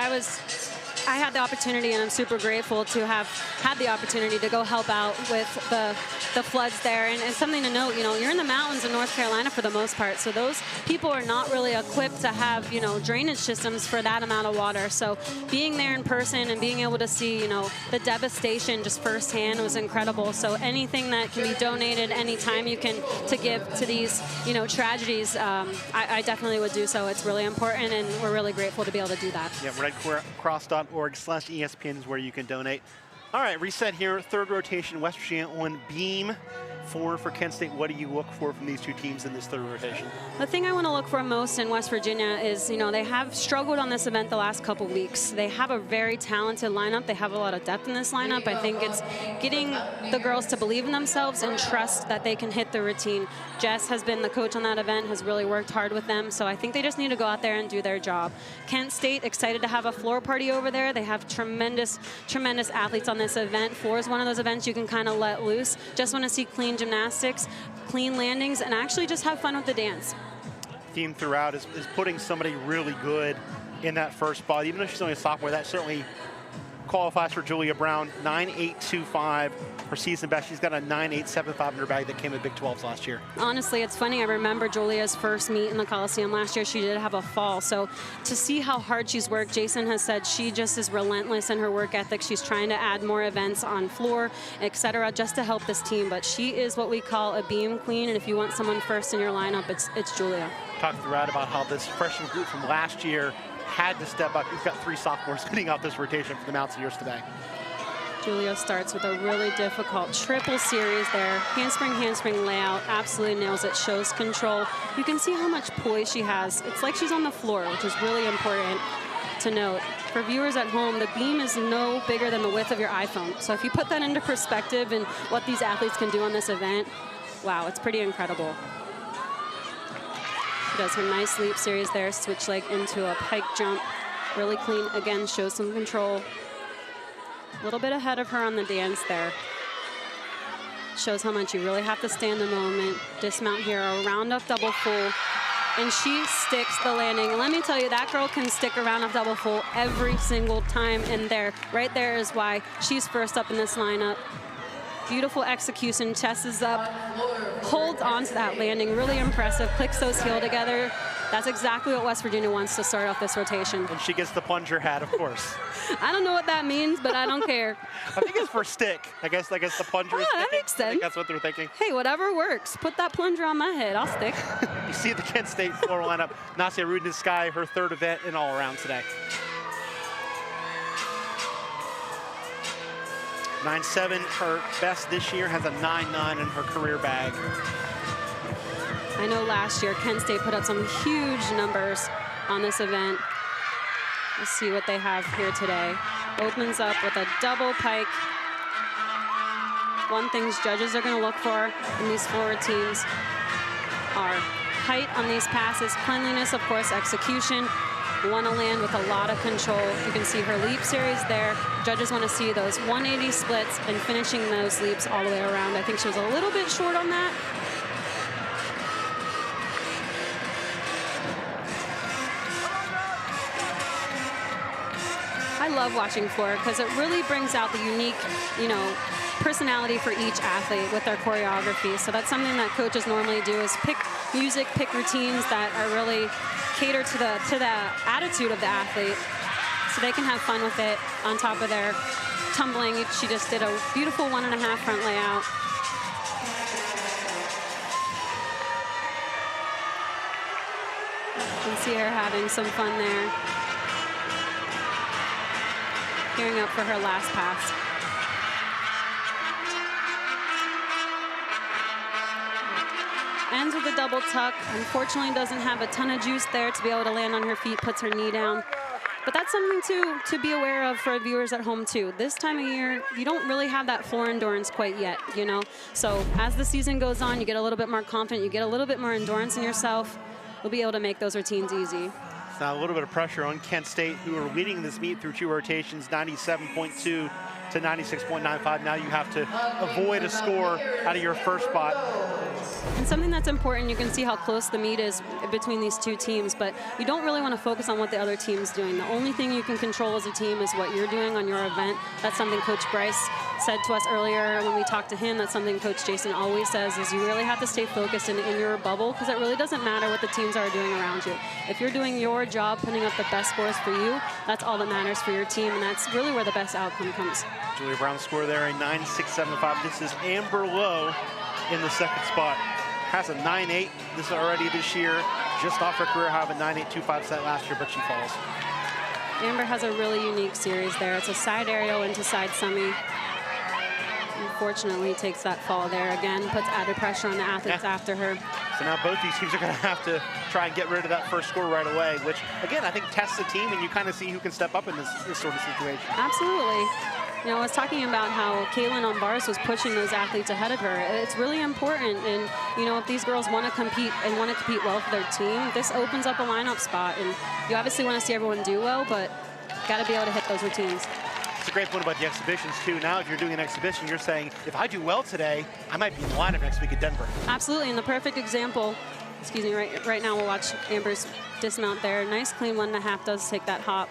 B: I had the opportunity, and I'm super grateful to have had the opportunity to go help out with the floods there. And it's something to note, you know, you're in the mountains in North Carolina for the most part, so those people are not really equipped to have, you know, drainage systems for that amount of water. So being there in person and being able to see, you know, the devastation just firsthand was incredible. So anything that can be donated anytime you can to give to these, you know, tragedies, I definitely would do so. It's really important, and we're really grateful to be able to do that.
A: Yeah, redcross.org/ESPN is where you can donate. All right, reset here. Third rotation, West Virginia on beam. 4 for Kent State. What do you look for from these two teams in this third rotation?
B: The thing I want to look for most in West Virginia is, you know, they have struggled on this event the last couple weeks. They have a very talented lineup. They have a lot of depth in this lineup. I think it's getting the girls to believe in themselves and trust that they can hit the routine. Jess has been the coach on that event, has really worked hard with them, so I think they just need to go out there and do their job. Kent State, excited to have a floor party over there. They have tremendous, tremendous athletes on this event. Floor is one of those events you can kind of let loose. Just want to see clean gymnastics, clean landings, and actually just have fun with the dance.
A: Theme throughout is putting somebody really good in that first spot. Even if she's only a sophomore, that certainly qualifies for Julia Brown. 9.825 her season best. She's got a 9.875 in her bag that came at Big 12s last year.
B: Honestly, it's funny. I remember Julia's first meet in the Coliseum last year. She did have a fall. So to see how hard she's worked, Jason has said she just is relentless in her work ethic. She's trying to add more events on floor, etc., just to help this team. But she is what we call a beam queen. And if you want someone first in your lineup, it's Julia.
A: Talked throughout about how this freshman group from last year had to step up. We've got 3 sophomores getting out this rotation for the Mountaineers today.
B: Julia starts with a really difficult triple series there. Handspring layout, absolutely nails it, shows control. You can see how much poise she has. It's like she's on the floor, which is really important to note. For viewers at home, the beam is no bigger than the width of your iPhone. So if you put that into perspective and what these athletes can do on this event, wow, it's pretty incredible. She does her nice leap series there, switch leg into a pike jump. Really clean, again, shows some control. A little bit ahead of her on the dance there. Shows how much you really have to stay in the moment. Dismount here, a round up double full, and she sticks the landing. And let me tell you, that girl can stick a round up double full every single time in there. Right there is why she's first up in this lineup. Beautiful execution, chest is up, holds on to that landing, really impressive, clicks those heels together. That's exactly what West Virginia wants to start off this rotation.
A: And she gets the plunger hat, of course.
B: I don't know what that means, but I don't care.
A: I think it's for stick. I guess the plunger is
B: that
A: sticking.
B: makes
A: I
B: sense.
A: think that's what they're thinking.
B: Hey, whatever works. Put that plunger on my head. I'll stick.
A: You see the Kent State floor lineup. Nasia Rudnitsky, her 3rd event in all around today. 9.7, her best this year, has a 9.9 in her career bag.
B: I know last year Kent State put up some huge numbers on this event. Let's see what they have here today. Opens up with a double pike. One thing judges are going to look for in these floor routines are height on these passes, cleanliness, of course, execution. Want to land with a lot of control. You can see her leap series there. Judges want to see those 180 splits and finishing those leaps all the way around. I think she was a little bit short on that. I love watching floor because it really brings out the unique, personality for each athlete with their choreography. So that's something that coaches normally do, is pick music, pick routines that are really cater to the attitude of the athlete, so they can have fun with it on top of their tumbling. She just did a beautiful 1.5 front layout. You can see her having some fun there. Gearing up for her last pass. Ends with a double tuck. Unfortunately, doesn't have a ton of juice there to be able to land on her feet, puts her knee down. But that's something to be aware of for viewers at home too. This time of year, you don't really have that floor endurance quite yet, So as the season goes on, you get a little bit more confident, you get a little bit more endurance in yourself. You'll be able to make those routines easy.
A: Now a little bit of pressure on Kent State, who are leading this meet through 2 rotations, 97.2 to 96.95. Now you have to avoid a score out of your first spot.
B: And something that's important, you can see how close the meet is between these two teams, but you don't really want to focus on what the other team's doing. The only thing you can control as a team is what you're doing on your event. That's something Coach Bryce said to us earlier when we talked to him. That's something Coach Jason always says, is you really have to stay focused in your bubble, because it really doesn't matter what the teams are doing around you. If you're doing your job, putting up the best scores for you, that's all that matters for your team, and that's really where the best outcome comes.
A: Julia Brown score there, a 9.675. This is Amber Lowe in the 2nd spot. Has a 9.8 this year, just off her career high of a 9.825 set last year, but she falls.
B: Amber has a really unique series there. It's a side aerial into side semi. Unfortunately, takes that fall there again, puts added pressure on the athletes after her.
A: So now both these teams are going to have to try and get rid of that first score right away, which, again, I think tests the team, and you kind of see who can step up in this sort of situation.
B: Absolutely. I was talking about how Kaylin on bars was pushing those athletes ahead of her. It's really important, and if these girls want to compete and want to compete well for their team, this opens up a lineup spot, and you obviously want to see everyone do well, but got to be able to hit those routines.
A: It's a great point about the exhibitions too. Now if you're doing an exhibition, you're saying, if I do well today, I might be in the lineup next week at Denver.
B: Absolutely, and the perfect example, excuse me, right now we'll watch Amber's dismount there. Nice clean 1.5, does take that hop.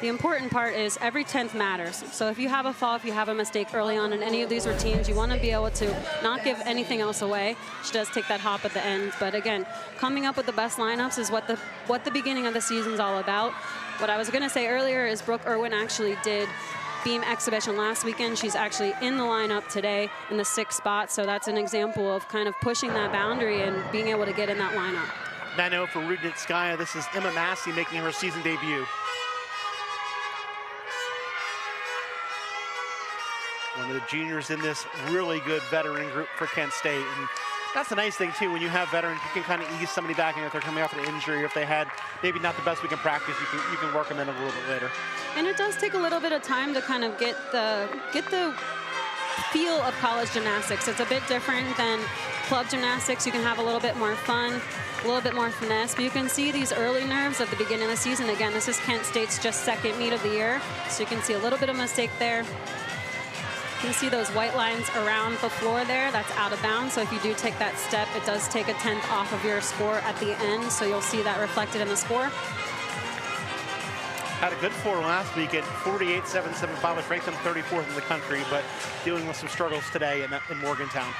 B: the important part is every 10th matters. So if you have a fall, if you have a mistake early on in any of these routines, you want to be able to not give anything else away. She does take that hop at the end. But again, coming up with the best lineups is what the beginning of the season is all about. What I was going to say earlier is Brooke Irwin actually did beam exhibition last weekend. She's actually in the lineup today in the 6th spot. So that's an example of kind of pushing that boundary and being able to get in that lineup.
A: 9-0 for Rudnitskaya. This is Emma Massey making her season debut. One of the juniors in this really good veteran group for Kent State. And that's the nice thing, too, when you have veterans, you can kind of ease somebody back in if they're coming off an injury, or if they had maybe not the best week in practice, you can work them in a little bit later.
B: And it does take a little bit of time to kind of get the feel of college gymnastics. It's a bit different than club gymnastics. You can have a little bit more fun, a little bit more finesse, but you can see these early nerves at the beginning of the season. Again, this is Kent State's just 2nd meet of the year, so you can see a little bit of mistake there. You can see those white lines around the floor there. That's out of bounds. So if you do take that step, it does take a 10th off of your score at the end. So you'll see that reflected in the score.
A: Had a good floor last week at 48.775, was ranked in 34th in the country, but dealing with some struggles today in Morgantown.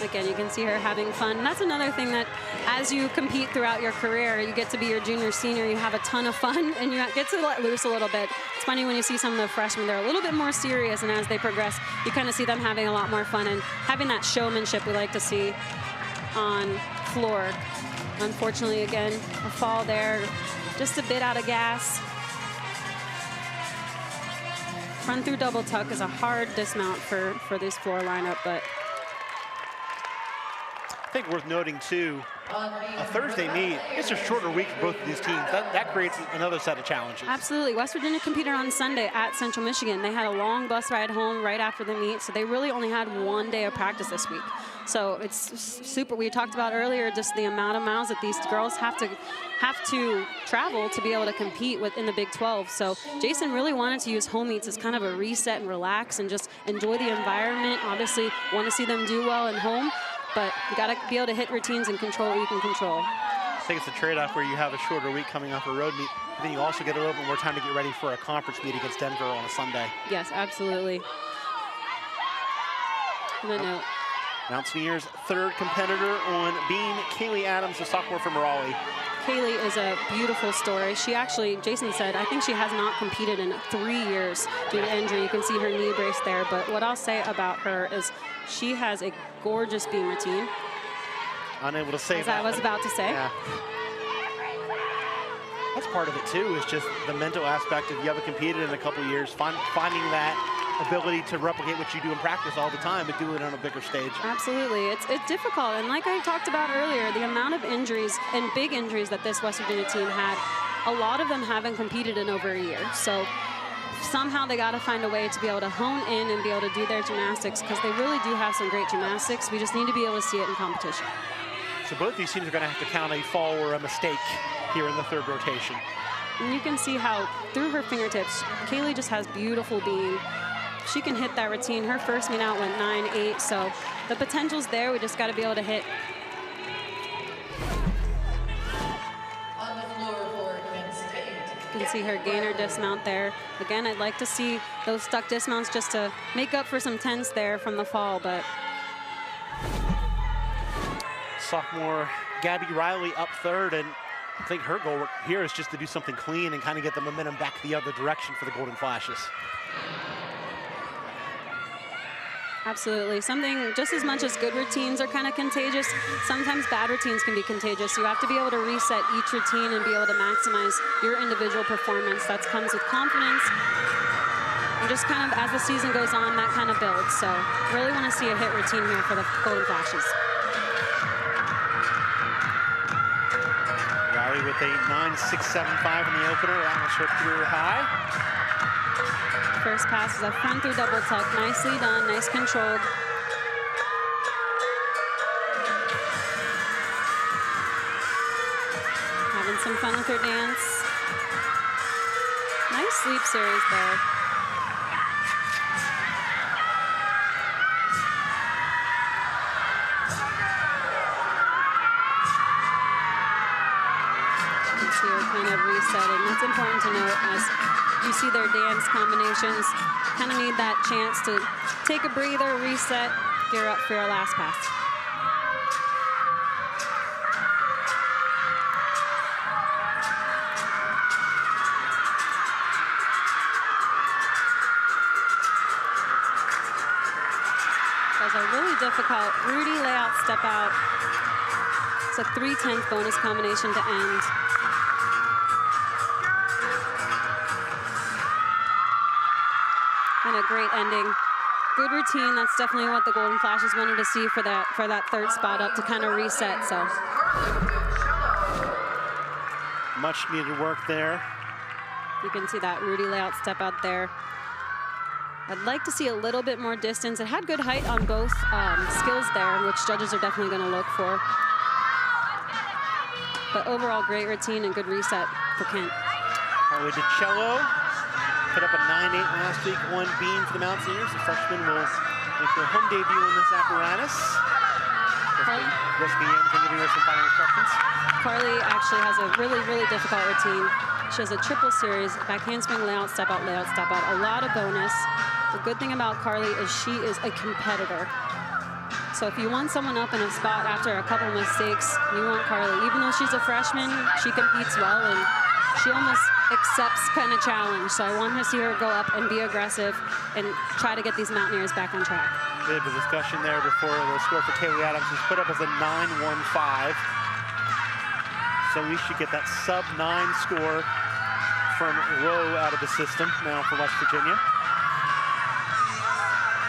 B: Again, you can see her having fun. And that's another thing that as you compete throughout your career, you get to be your junior, senior, you have a ton of fun and you get to let loose a little bit. It's funny when you see some of the freshmen, they're a little bit more serious, and as they progress, you kind of see them having a lot more fun and having that showmanship we like to see on floor. Unfortunately, again, a fall there, just a bit out of gas. Run through double tuck is a hard dismount for this floor lineup, but
A: I think worth noting, too, a Thursday meet, it's a shorter week for both of these teams. That creates another set of challenges.
B: Absolutely. West Virginia competed on Sunday at Central Michigan. They had a long bus ride home right after the meet, so they really only had 1 day of practice this week. So it's super. We talked about earlier just the amount of miles that these girls have to travel to be able to compete in the Big 12. So Jason really wanted to use home meets as kind of a reset and relax and just enjoy the environment. Obviously, want to see them do well at home, but you got to be able to hit routines and control what you can control.
A: I think it's a trade-off where you have a shorter week coming off a road meet, but then you also get a little bit more time to get ready for a conference meet against Denver on a Sunday.
B: Yes, absolutely. And a note.
A: Mount Senior's 3rd competitor on beam, Kaylee Adams, a sophomore from Raleigh.
B: Kaylee is a beautiful story. She actually, Jason said, I think she has not competed in 3 years due to injury. You can see her knee brace there, but what I'll say about her is she has a gorgeous beam routine.
A: Unable to say
B: as
A: that.
B: I was about to say.
A: Yeah. That's part of it, too, is just the mental aspect of you haven't competed in a couple years, finding that ability to replicate what you do in practice all the time, but do it on a bigger stage.
B: Absolutely. It's difficult. And like I talked about earlier, the amount of injuries and big injuries that this West Virginia team had, a lot of them haven't competed in over a year. So somehow they got to find a way to be able to hone in and be able to do their gymnastics, because they really do have some great gymnastics. We just need to be able to see it in competition.
A: So both these teams are going to have to count a fall or a mistake here in the 3rd rotation.
B: And you can see how through her fingertips, Kaylee just has beautiful beam. She can hit that routine. Her first meet out went 9.8, so the potential's there. We just got to be able to hit.
D: On the floor for Kent State.
B: You can see her gainer dismount there. Again, I'd like to see those stuck dismounts just to make up for some tense there from the fall, but
A: Sophomore Gabby Riley up 3rd, and I think her goal here is just to do something clean and kind of get the momentum back the other direction for the Golden Flashes.
B: Absolutely. Something just as much as good routines are kind of contagious, sometimes bad routines can be contagious. You have to be able to reset each routine and be able to maximize your individual performance. That comes with confidence. And just kind of as the season goes on, that kind of builds. So really want to see a hit routine here for the Golden Flashes.
A: Riley with a 9.675 in the opener. That was her career high.
B: First pass is a front through double tuck. Nicely done, nice controlled. Having some fun with her dance. Nice sweep series there. kind of resetting. That's important to note as you see their dance combinations. Kind of need that chance to take a breather, reset, gear up for your last pass. That's a really difficult Rudy layout step out. It's a 3/10 bonus combination to end. And a great ending. Good routine. That's definitely what the Golden Flashes wanted to see for that third spot up to kind of reset. So
A: much needed work there.
B: You can see that Rudy layout step out there. I'd like to see a little bit more distance. It had good height on both skills there, which judges are definitely going to look for. But overall, great routine and good reset for Kent.
A: Carly DiCello put up a 9.8 last week, one beam for the Mountaineers. The freshman will make their home debut in this apparatus. Risky Anderson giving her some final instructions.
B: Carly actually has a really, really difficult routine. She has a triple series, back handspring, layout, step out, a lot of bonus. The good thing about Carly is she is a competitor. So if you want someone up in a spot after a couple mistakes, you want Carly. Even though she's a freshman, she competes well and she almost accepts kind of challenge. So I want to see her go up and be aggressive and try to get these Mountaineers back on track.
A: We had a discussion there before. The score for Kaylee Adams was put up as a 9.15. So we should get that sub-9 score from Rowe out of the system now for West Virginia.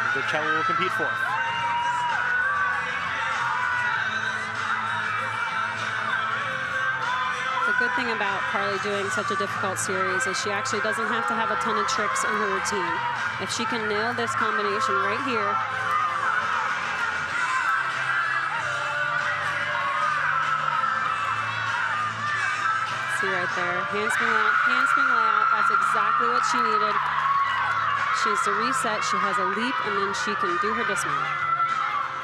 A: DiCello will compete fourth.
B: The good thing about Carly doing such a difficult series is she actually doesn't have to have a ton of tricks in her routine. If she can nail this combination right here, see right there, handspring layout, that's exactly what she needed. She needs to reset, she has a leap, and then she can do her dismount.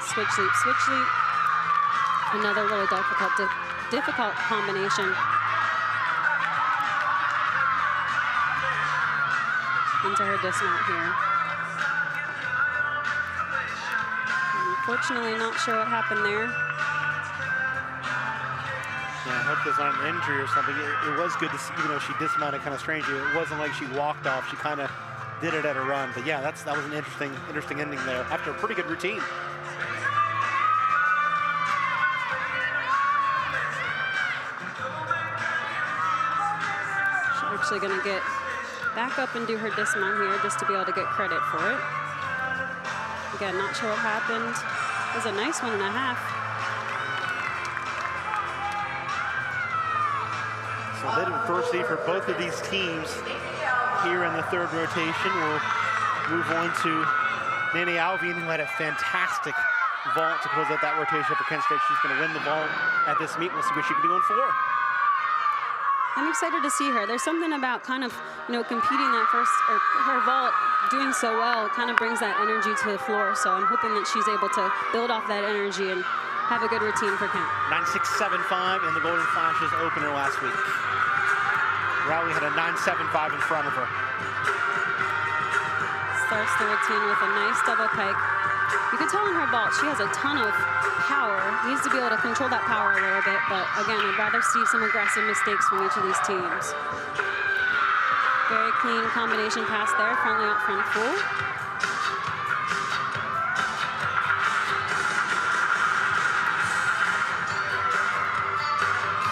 B: Switch leap. Another really difficult combination. Into her dismount here. Unfortunately, not sure what happened there.
A: Yeah, I hope there's not an injury or something. It was good to see, even though she dismounted kind of strangely. It wasn't like she walked off. She kind of did it at a run. But yeah, that was an interesting ending there after a pretty good routine.
B: She's actually going to get back up and do her dismount here just to be able to get credit for it. Again, not sure what happened. It was a nice 1.5.
A: So bit of adversity for both of these teams here in the third rotation. We'll move on to Nene Alvin, who had a fantastic vault to close out that rotation for Kent State. She's going to win the vault at this meet. We'll see what she can do in 4.
B: I'm excited to see her. There's something about kind of, competing that first, or her vault doing so well, kind of brings that energy to the floor. So I'm hoping that she's able to build off that energy and have a good routine for Kent.
A: 9.675 in the Golden Flashes opener last week. Rowley had a 9.75 in front of her.
B: Starts the routine with a nice double pike. You can tell in her vault, she has a ton of power. Needs to be able to control that power a little bit, but again, I'd rather see some aggressive mistakes from each of these teams. Very clean combination pass there, front layout, front full.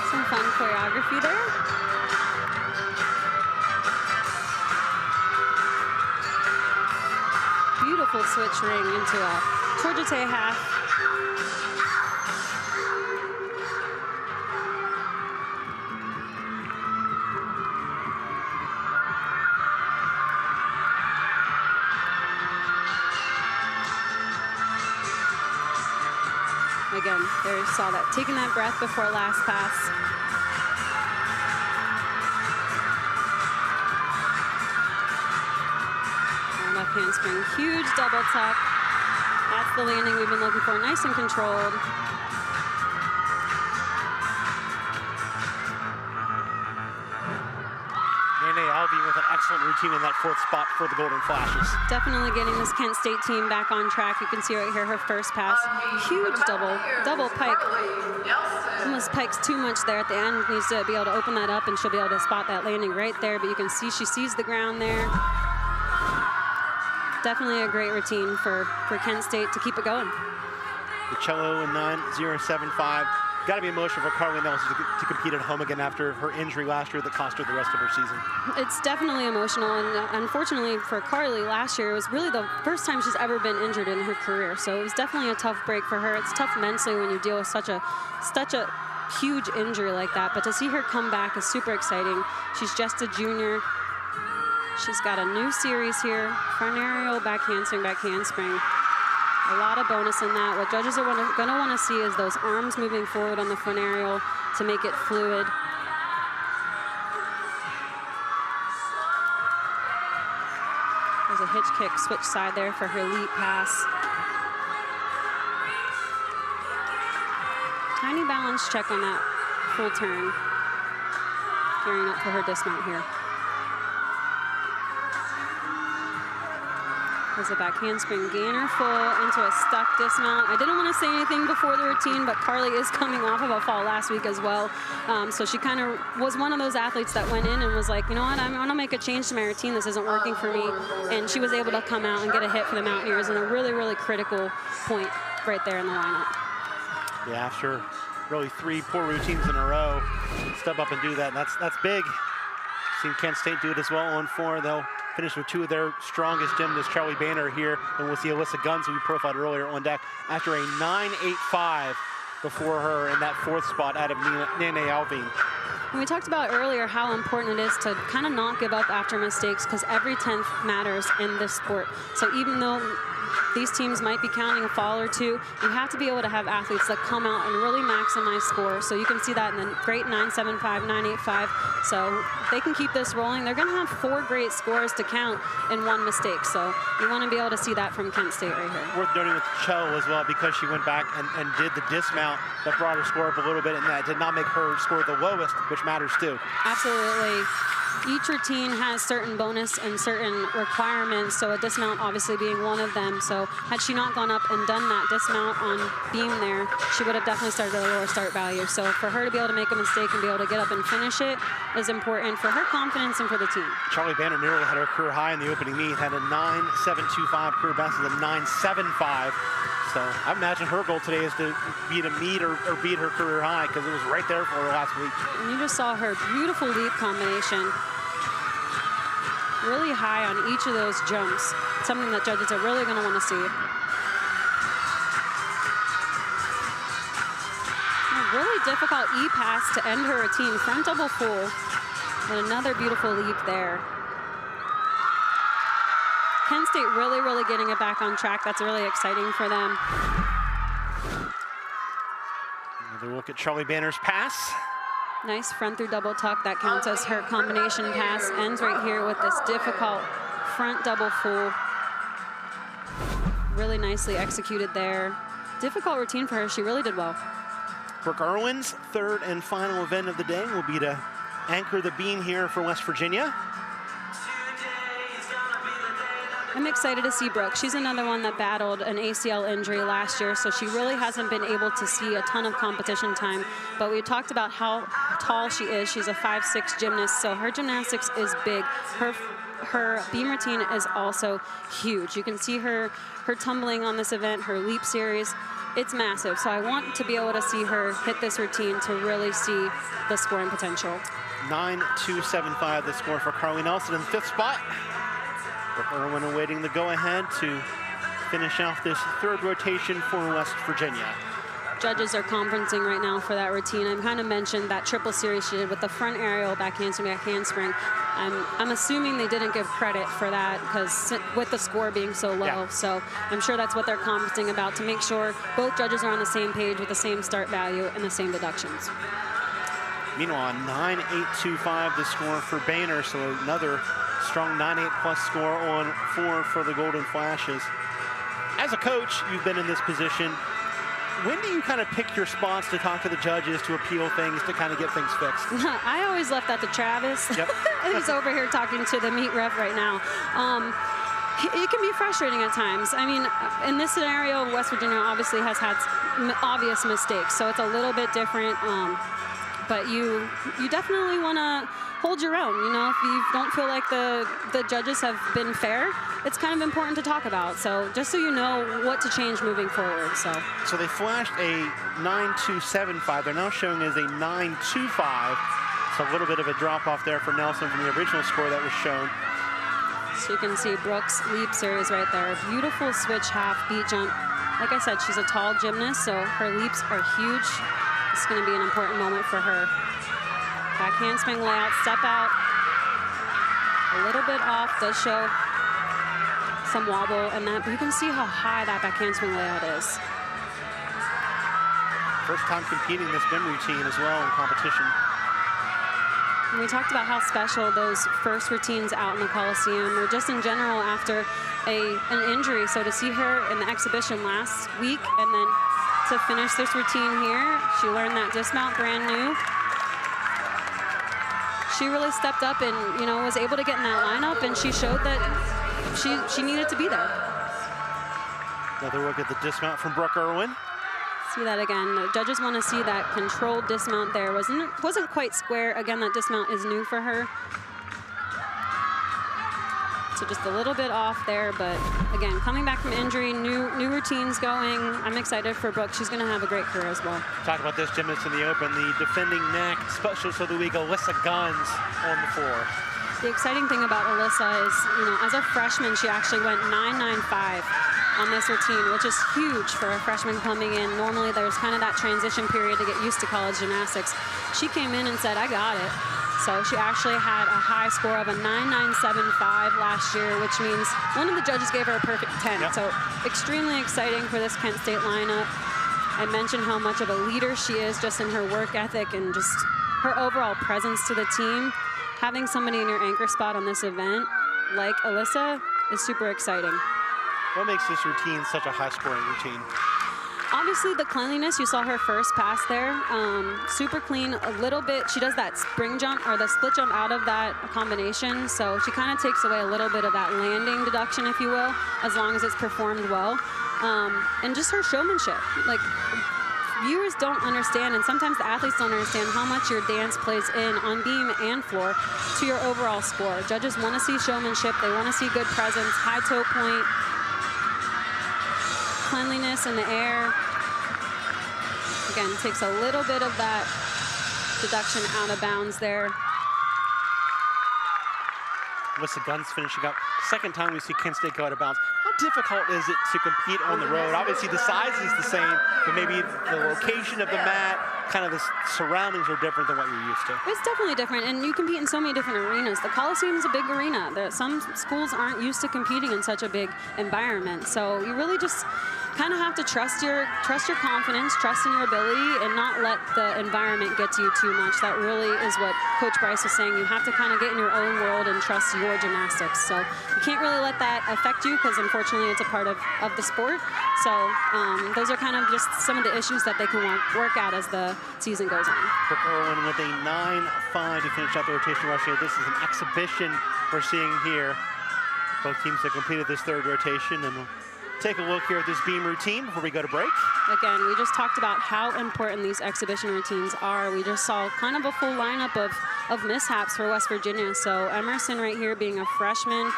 B: Some fun choreography there. Beautiful switch ring into a tourjete half. Again, there you saw that, taking that breath before last pass. Left handspring, huge double tuck. That's the landing we've been looking for, nice and controlled.
A: Alvey with an excellent routine in that fourth spot for the Golden Flashes.
B: Definitely getting this Kent State team back on track. You can see right here her first pass. Huge double pike. Almost pikes too much there at the end. Needs to be able to open that up, and she'll be able to spot that landing right there. But you can see she sees the ground there. Definitely a great routine for Kent State to keep it going.
A: Pacello in 9.075. Got to be emotional for Carly Nelson to compete at home again after her injury last year that cost her the rest of her season.
B: It's definitely emotional, and unfortunately for Carly, last year it was really the first time she's ever been injured in her career. So it was definitely a tough break for her. It's tough mentally when you deal with such a huge injury like that. But to see her come back is super exciting. She's just a junior. She's got a new series here: front aerial, back handspring, back handspring. A lot of bonus in that. What judges are going to want to see is those arms moving forward on the front aerial to make it fluid. There's a hitch kick switch side there for her leap pass. Tiny balance check on that full turn. Gearing up for her dismount here. There's a back handspring gainer full into a stuck dismount. I didn't want to say anything before the routine, but Carly is coming off of a fall last week as well. So she kind of was one of those athletes that went in and was like, you know what, I'm going to make a change to my routine. This isn't working for me. And she was able to come out and get a hit for the Mountaineers in a really, really critical point right there in the lineup.
A: Yeah, after really 3 poor routines in a row, step up and do that. And that's big. Seen Kent State do it as well on 4. They'll finish with 2 of their strongest gymnasts, Charlie Banner here, and we'll see Alyssa Guns, who we profiled earlier, on deck after a 9.85 before her in that 4th spot out of Nene Alvin.
B: And we talked about earlier how important it is to kind of not give up after mistakes, because every 10th matters in this sport. So even though these teams might be counting a fall or 2, you have to be able to have athletes that come out and really maximize score. So you can see that in the great 9.75, 9.85. So if they can keep this rolling, they're going to have 4 great scores to count in 1 mistake. So you want to be able to see that from Kent State right here.
A: Worth noting with Pacello as well, because she went back and did the dismount that brought her score up a little bit, and that did not make her score the lowest, which matters too.
B: Absolutely. Each routine has certain bonus and certain requirements, so a dismount obviously being one of them. So had she not gone up and done that dismount on beam there, she would have definitely started at a lower start value. So for her to be able to make a mistake and be able to get up and finish it is important for her confidence and for the team.
A: Charlie Banner nearly had her career high in the opening meet, had a 9.725 career best of a 9.75. So I imagine her goal today is to beat a meet or beat her career high, because it was right there for her last week.
B: And you just saw her beautiful leap combination. Really high on each of those jumps. Something that judges are really going to want to see. A really difficult E-pass to end her routine. Front double full. And another beautiful leap there. Kent State really, really getting it back on track. That's really exciting for them.
A: Another look at Charlie Banner's pass.
B: Nice front through double tuck. That counts as her combination pass. Ends right here with this difficult front double full. Really nicely executed there. Difficult routine for her. She really did well.
A: Brooke Irwin's 3rd and final event of the day will be to anchor the beam here for West Virginia.
B: I'm excited to see Brooke. She's another one that battled an ACL injury last year, so she really hasn't been able to see a ton of competition time. But we talked about how tall she is. She's a 5'6" gymnast, so her gymnastics is big. Her beam routine is also huge. You can see her tumbling on this event, her leap series. It's massive, so I want to be able to see her hit this routine to really see the scoring potential.
A: 9.275 the score for Carly Nelson in the 5th spot. Brooke Irwin awaiting the go-ahead to finish off this 3rd rotation for West Virginia.
B: Judges are conferencing right now for that routine. I kind of mentioned that triple series she did with the front aerial, back handspring, back handspring. I'm assuming they didn't give credit for that, because with the score being so low.
A: Yeah.
B: So I'm sure that's what they're conferencing about, to make sure both judges are on the same page with the same start value and the same deductions.
A: Meanwhile, 9.825 the score for Boehner, so another strong 9.8 plus score on 4 for the Golden Flashes. As a coach, you've been in this position. when do you kind of pick your spots to talk to the judges, to appeal things, to kind of get things fixed?
B: I always left that to Travis.
A: Yep.
B: He's over here talking to the meet ref right now. It can be frustrating at times. I mean, in this scenario, West Virginia obviously has had obvious mistakes, so it's a little bit different. But you definitely want to hold your own. You know, if you don't feel like the judges have been fair, it's kind of important to talk about. So just so you know what to change moving forward. So
A: they flashed a 9.275. They're now showing as a 9.25. It's a little bit of a drop off there for Nelson from the original score that was shown.
B: So you can see Brooks' leap series right there. Beautiful switch half beat jump. Like I said, she's a tall gymnast, so her leaps are huge. It's going to be an important moment for her. Back handspring layout, step out. A little bit off, does show some wobble, and that you can see how high that back handspring layout is.
A: First time competing this BIM routine as well in competition.
B: And we talked about how special those first routines out in the Coliseum, or just in general after an injury. So to see her in the exhibition last week and then to finish this routine here, she learned that dismount brand new. She really stepped up and, you know, was able to get in that lineup, and she showed that she needed to be there.
A: Another look at the dismount from Brooke Irwin.
B: See that again. The judges want to see that controlled dismount there. Wasn't quite square. Again, that dismount is new for her. So just a little bit off there, but again, coming back from injury, new routines going. I'm excited for Brooke. She's going to have a great career as well.
A: Talk about this gymnast in the open, the defending NAC Specialist of the Week, Alyssa Guns, on the floor.
B: The exciting thing about Alyssa is, you know, as a freshman, she actually went 9.95 on this routine, which is huge for a freshman coming in. Normally, there's kind of that transition period to get used to college gymnastics. She came in and said, I got it. So she actually had a high score of a 9.975 last year, which means one of the judges gave her a perfect 10. Yep. So extremely exciting for this Kent State lineup. I mentioned how much of a leader she is just in her work ethic and just her overall presence to the team. Having somebody in your anchor spot on this event, like Alyssa, is super exciting.
A: What makes this routine such a high-scoring routine?
B: Obviously, the cleanliness. You saw her first pass there. Super clean, a little bit. She does that spring jump or the split jump out of that combination. So she kind of takes away a little bit of that landing deduction, if you will, as long as it's performed well. And just her showmanship. Like, viewers don't understand, and sometimes the athletes don't understand how much your dance plays in on beam and floor to your overall score. Judges want to see showmanship. They want to see good presence, high toe point, cleanliness in the air. Again, takes a little bit of that deduction out of bounds there.
A: Alyssa Guns finishing up. Second time we see Kent State go out of bounds. How difficult is it to compete on the road? Obviously the size is the same, but maybe the location of the mat, kind of the surroundings are different than what you're used to.
B: It's definitely different, and you compete in so many different arenas. The Coliseum is a big arena. Some schools aren't used to competing in such a big environment, so you really just kind of have to trust your confidence, trust in your ability, and not let the environment get to you too much. That really is what Coach Bryce was saying. You have to kind of get in your own world and trust your gymnastics. So you can't really let that affect you, because unfortunately it's a part of the sport. So those are kind of just some of the issues that they can work out as the season goes on.
A: Brooke Irwin with a 9.5 to finish out the rotation rush here. This is an exhibition we're seeing here. Both teams have completed this third rotation, and we'll take a look here at this beam routine before we go to break.
B: Again, we just talked about how important these exhibition routines are. We just saw kind of a full lineup of mishaps for West Virginia. So Emerson right here being a freshman,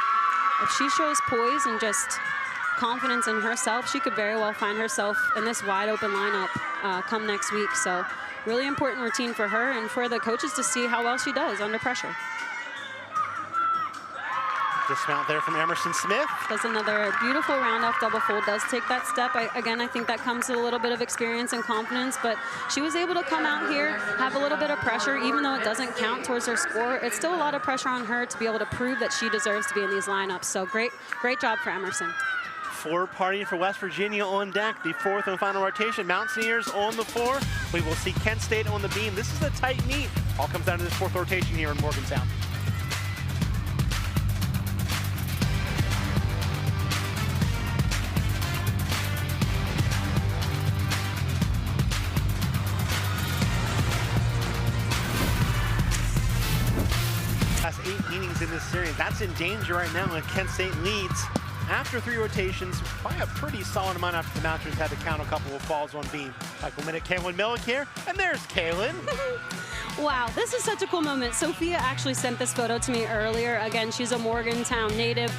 B: if she shows poise and just confidence in herself, she could very well find herself in this wide open lineup come next week. So really important routine for her and for the coaches to see how well she does under pressure.
A: Dismount there from Emerson Smith.
B: Does another beautiful round off double fold, does take that step. Again, I think that comes with a little bit of experience and confidence, but she was able to come out here, have a little bit of pressure, even though it doesn't count towards her score. It's still a lot of pressure on her to be able to prove that she deserves to be in these lineups. So great job for Emerson.
A: Floor party for West Virginia on deck. The fourth and final rotation. Mountaineers on the floor. We will see Kent State on the beam. This is a tight meet. All comes down to this fourth rotation here in Morgantown. this series. That's in danger right now, and Kent State leads after 3 rotations by a pretty solid amount after the Mountaineers had to count a couple of falls on beam. Like a minute, Kaylin Millick here, and there's Kaylin.
B: Wow, this is such a cool moment. Sophia actually sent this photo to me earlier. Again, she's a Morgantown native.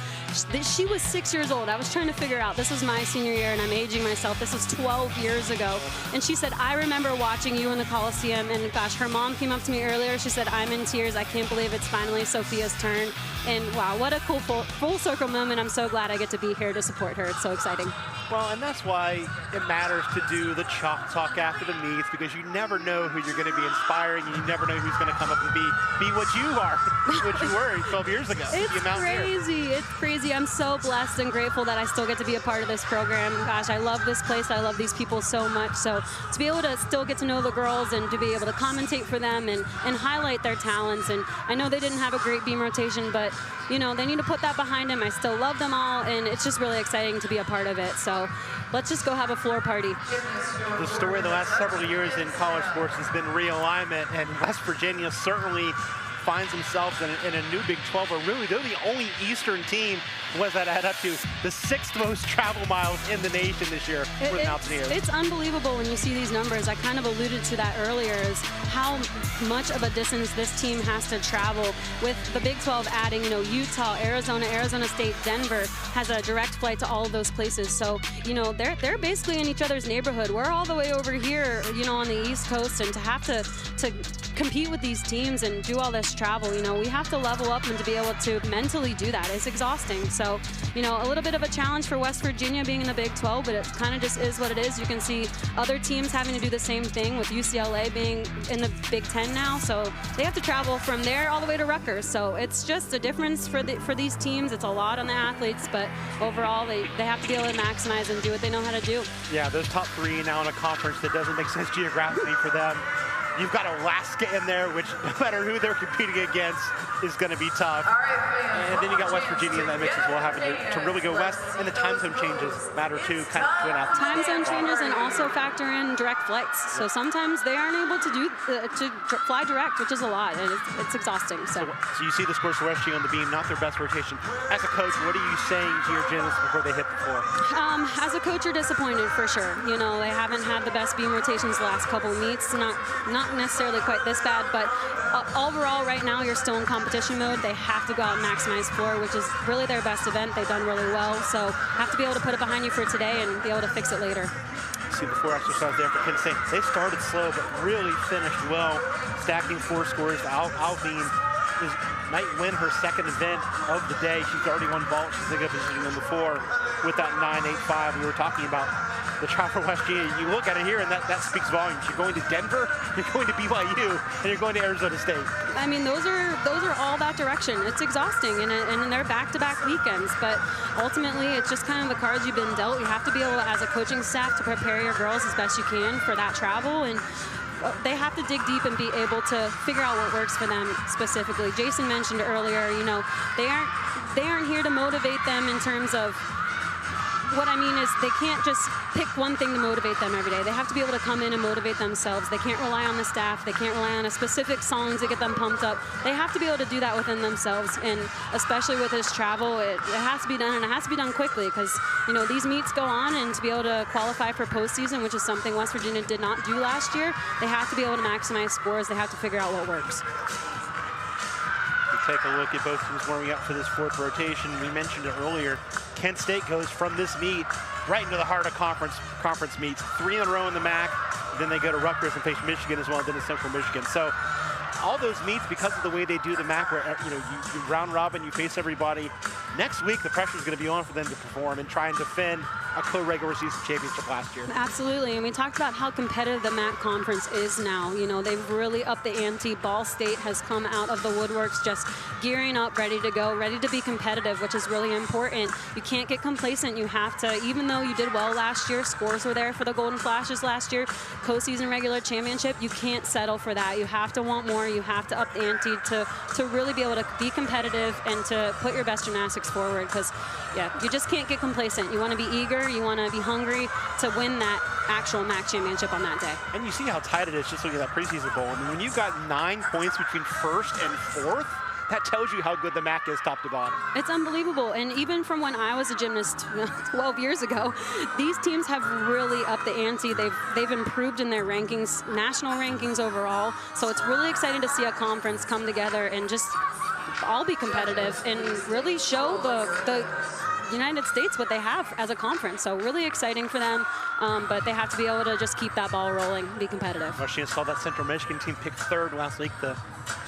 B: She was 6 years old. I was trying to figure out, this was my senior year, and I'm aging myself. This was 12 years ago. And she said, I remember watching you in the Coliseum, and gosh, her mom came up to me earlier. She said, I'm in tears. I can't believe it's finally Sophia's turn. And wow, what a cool full circle moment. I'm so glad I get to be here to support her. It's so exciting.
A: Well, and that's why it matters to do the chalk talk after the meets, because you never know who you're going to be inspiring, and you never know who's going to come up and be what you are, what you were 12 years ago.
B: It's crazy. It's crazy. I'm so blessed and grateful that I still get to be a part of this program. Gosh, I love this place. I love these people so much. So to be able to still get to know the girls and to be able to commentate for them and highlight their talents. And I know they didn't have a great beam rotation, but you know, they need to put that behind them. I still love them all, and it's just really exciting to be a part of it. So let's just go have a floor party.
A: The story of the last several years in college sports has been realignment, and West Virginia certainly finds themselves in a new Big 12, where really they're the only Eastern team. What does that add up to? The 6th most travel miles in the nation this year for the Mountaineers.
B: It's unbelievable when you see these numbers. I kind of alluded to that earlier, is how much of a distance this team has to travel, with the Big 12 adding, you know, Utah, Arizona State, Denver has a direct flight to all of those places. So, you know, they're basically in each other's neighborhood. We're all the way over here, you know, on the East Coast, and to have to compete with these teams and do all this travel, you know, we have to level up, and to be able to mentally do that is exhausting. So, you know, a little bit of a challenge for West Virginia being in the Big 12, but it kind of just is what it is. You can see other teams having to do the same thing, with UCLA being in the Big 10 now. So they have to travel from there all the way to Rutgers. So it's just a difference for these teams. It's a lot on the athletes, but overall they have to be able to maximize and do what they know how to do.
A: Yeah, those top 3 now in a conference that doesn't make sense geographically for them. You've got Alaska in there, which no matter who they're competing against is going to be tough. And then you got West Virginia in that mix as well, having to really go west. And the time zone changes matter too, kind of twin athletes.
B: Time zone changes, and also factor in direct flights. So sometimes they aren't able to fly direct, which is a lot, and it's exhausting. So
A: you see the scores for West Virginia on the beam, not their best rotation. As a coach, what are you saying to your gymnasts before they hit the floor?
B: As a coach, you're disappointed for sure. You know, they haven't had the best beam rotations the last couple meets. Not necessarily quite this bad, but overall right now you're still in competition mode. They have to go out and maximize floor, which is really their best event. They've done really well, so have to be able to put it behind you for today and be able to fix it later.
A: See the 4 exercise there for Kent State. They started slow, but really finished well, stacking 4 scores. Alvin might win her 2nd event of the day. She's already won vault. She's in a good position number 4 with that 9.85. We were talking about the trial for West Virginia. You look at it here, and that speaks volumes. You're going to Denver, you're going to BYU, and you're going to Arizona State.
B: I mean, those are all that direction. It's exhausting, and they're back-to-back weekends. But ultimately, it's just kind of the cards you've been dealt. You have to be able, as a coaching staff, to prepare your girls as best you can for that travel, and they have to dig deep and be able to figure out what works for them specifically. Jason mentioned earlier, you know, they aren't here to motivate them in terms of. What I mean is they can't just pick one thing to motivate them every day. They have to be able to come in and motivate themselves. They can't rely on the staff. They can't rely on a specific song to get them pumped up. They have to be able to do that within themselves, and especially with this travel, it has to be done, and it has to be done quickly, because, you know, these meets go on, and to be able to qualify for postseason, which is something West Virginia did not do last year, they have to be able to maximize scores. They have to figure out what works.
A: Take a look at both teams warming up for this 4th rotation. We mentioned it earlier. Kent State goes from this meet right into the heart of conference meets. 3 in a row in the MAC. Then they go to Rutgers and face Michigan as well, and then to Central Michigan. So all those meets, because of the way they do the MAC, where you round robin, you face everybody. Next week, the pressure is going to be on for them to perform and try and defend a co-regular season championship last year.
B: Absolutely, and we talked about how competitive the MAC conference is now. You know, they've really upped the ante. Ball State has come out of the woodworks just gearing up, ready to go, ready to be competitive, which is really important. You can't get complacent. You have to, even though you did well last year, scores were there for the Golden Flashes last year, co-season regular championship, you can't settle for that. You have to want more. You have to up the ante to really be able to be competitive and to put your best gymnastics forward, because, yeah, you just can't get complacent. You want to be eager. You want to be hungry to win that actual MAC championship on that day.
A: And you see how tight it is just looking at that preseason bowl. I mean, when you've got 9 points between 1st and 4th, that tells you how good the MAC is top to bottom.
B: It's unbelievable. And even from when I was a gymnast 12 years ago, these teams have really upped the ante. They've improved in their rankings, national rankings overall. So it's really exciting to see a conference come together and just all be competitive and really show the United States what they have as a conference. So really exciting for them, but they have to be able to just keep that ball rolling, be competitive.
A: Marcia saw that Central Michigan team pick third last week. The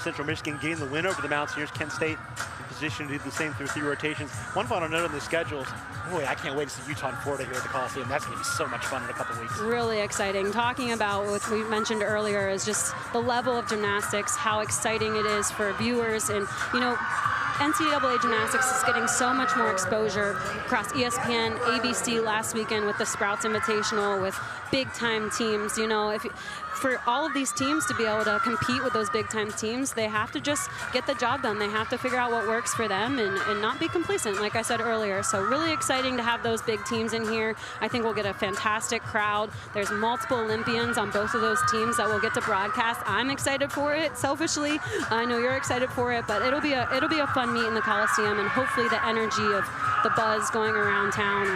A: Central Michigan gained the win over the Mountaineers. Kent State in position to do the same through 3 rotations. One final note on the schedules. Boy, I can't wait to see Utah and Florida here at the Coliseum. That's going to be so much fun in a couple weeks.
B: Really exciting. Talking about what we mentioned earlier is just the level of gymnastics, how exciting it is for viewers. And, you know, NCAA gymnastics is getting so much more exposure across ESPN, ABC last weekend with the Sprouts Invitational, with big-time teams. You know, for all of these teams to be able to compete with those big-time teams, they have to just get the job done. They have to figure out what works for them and not be complacent, like I said earlier. So really exciting to have those big teams in here. I think we'll get a fantastic crowd. There's multiple Olympians on both of those teams that we'll get to broadcast. I'm excited for it, selfishly. I know you're excited for it, but it'll be a fun meet in the Coliseum, and hopefully the energy of the buzz going around town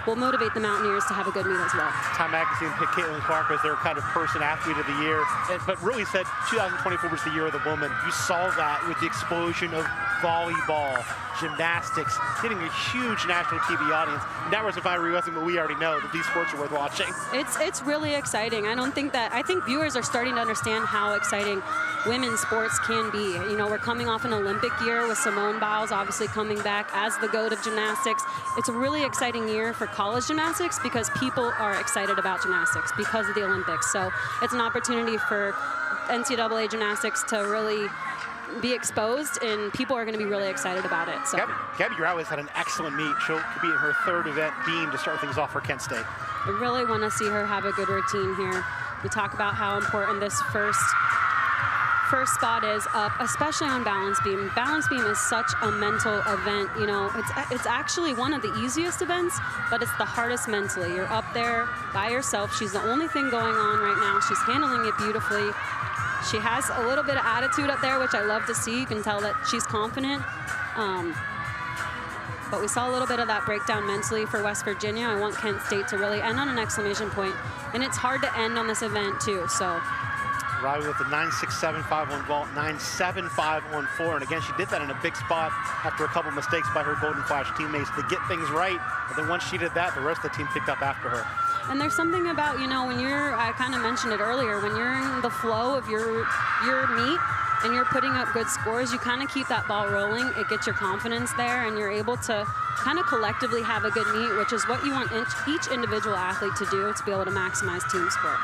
B: will motivate the Mountaineers to have a good meet as well.
A: Time Magazine picked Caitlin Clark as their kind of person athlete of the year, but really said 2024 was the year of the woman. You saw that with the explosion of volleyball, gymnastics, getting a huge national TV audience. That was a wrestling, but we already know that these sports are worth watching.
B: It's really exciting. I think viewers are starting to understand how exciting women's sports can be. You know, we're coming off an Olympic year with Simone Biles obviously coming back as the GOAT of gymnastics. It's a really exciting year for college gymnastics because people are excited about gymnastics because of the Olympics. So it's an opportunity for NCAA gymnastics to really be exposed, and people are going to be really excited about it. So
A: Gabby Rowley's had an excellent meet. She'll be in her 3rd event, Beam, to start things off for Kent State.
B: I really want to see her have a good routine here. We talk about how important this first spot is up, especially on balance beam. Balance beam is such a mental event. You know, it's actually one of the easiest events, but it's the hardest mentally. You're up there by yourself. She's the only thing going on right now. She's handling it beautifully. She has a little bit of attitude up there, which I love to see. You can tell that she's confident. But we saw a little bit of that breakdown mentally for West Virginia. I want Kent State to really end on an exclamation point. And it's hard to end on this event, too. So
A: Riley with the 9.675 on vault, 9.75 on floor. And again, she did that in a big spot after a couple mistakes by her Golden Flash teammates to get things right. But then once she did that, the rest of the team picked up after her.
B: And there's something about, you know, when I kind of mentioned it earlier, when you're in the flow of your meet and you're putting up good scores, you kind of keep that ball rolling. It gets your confidence there, and you're able to kind of collectively have a good meet, which is what you want each individual athlete to do to be able to maximize team sport.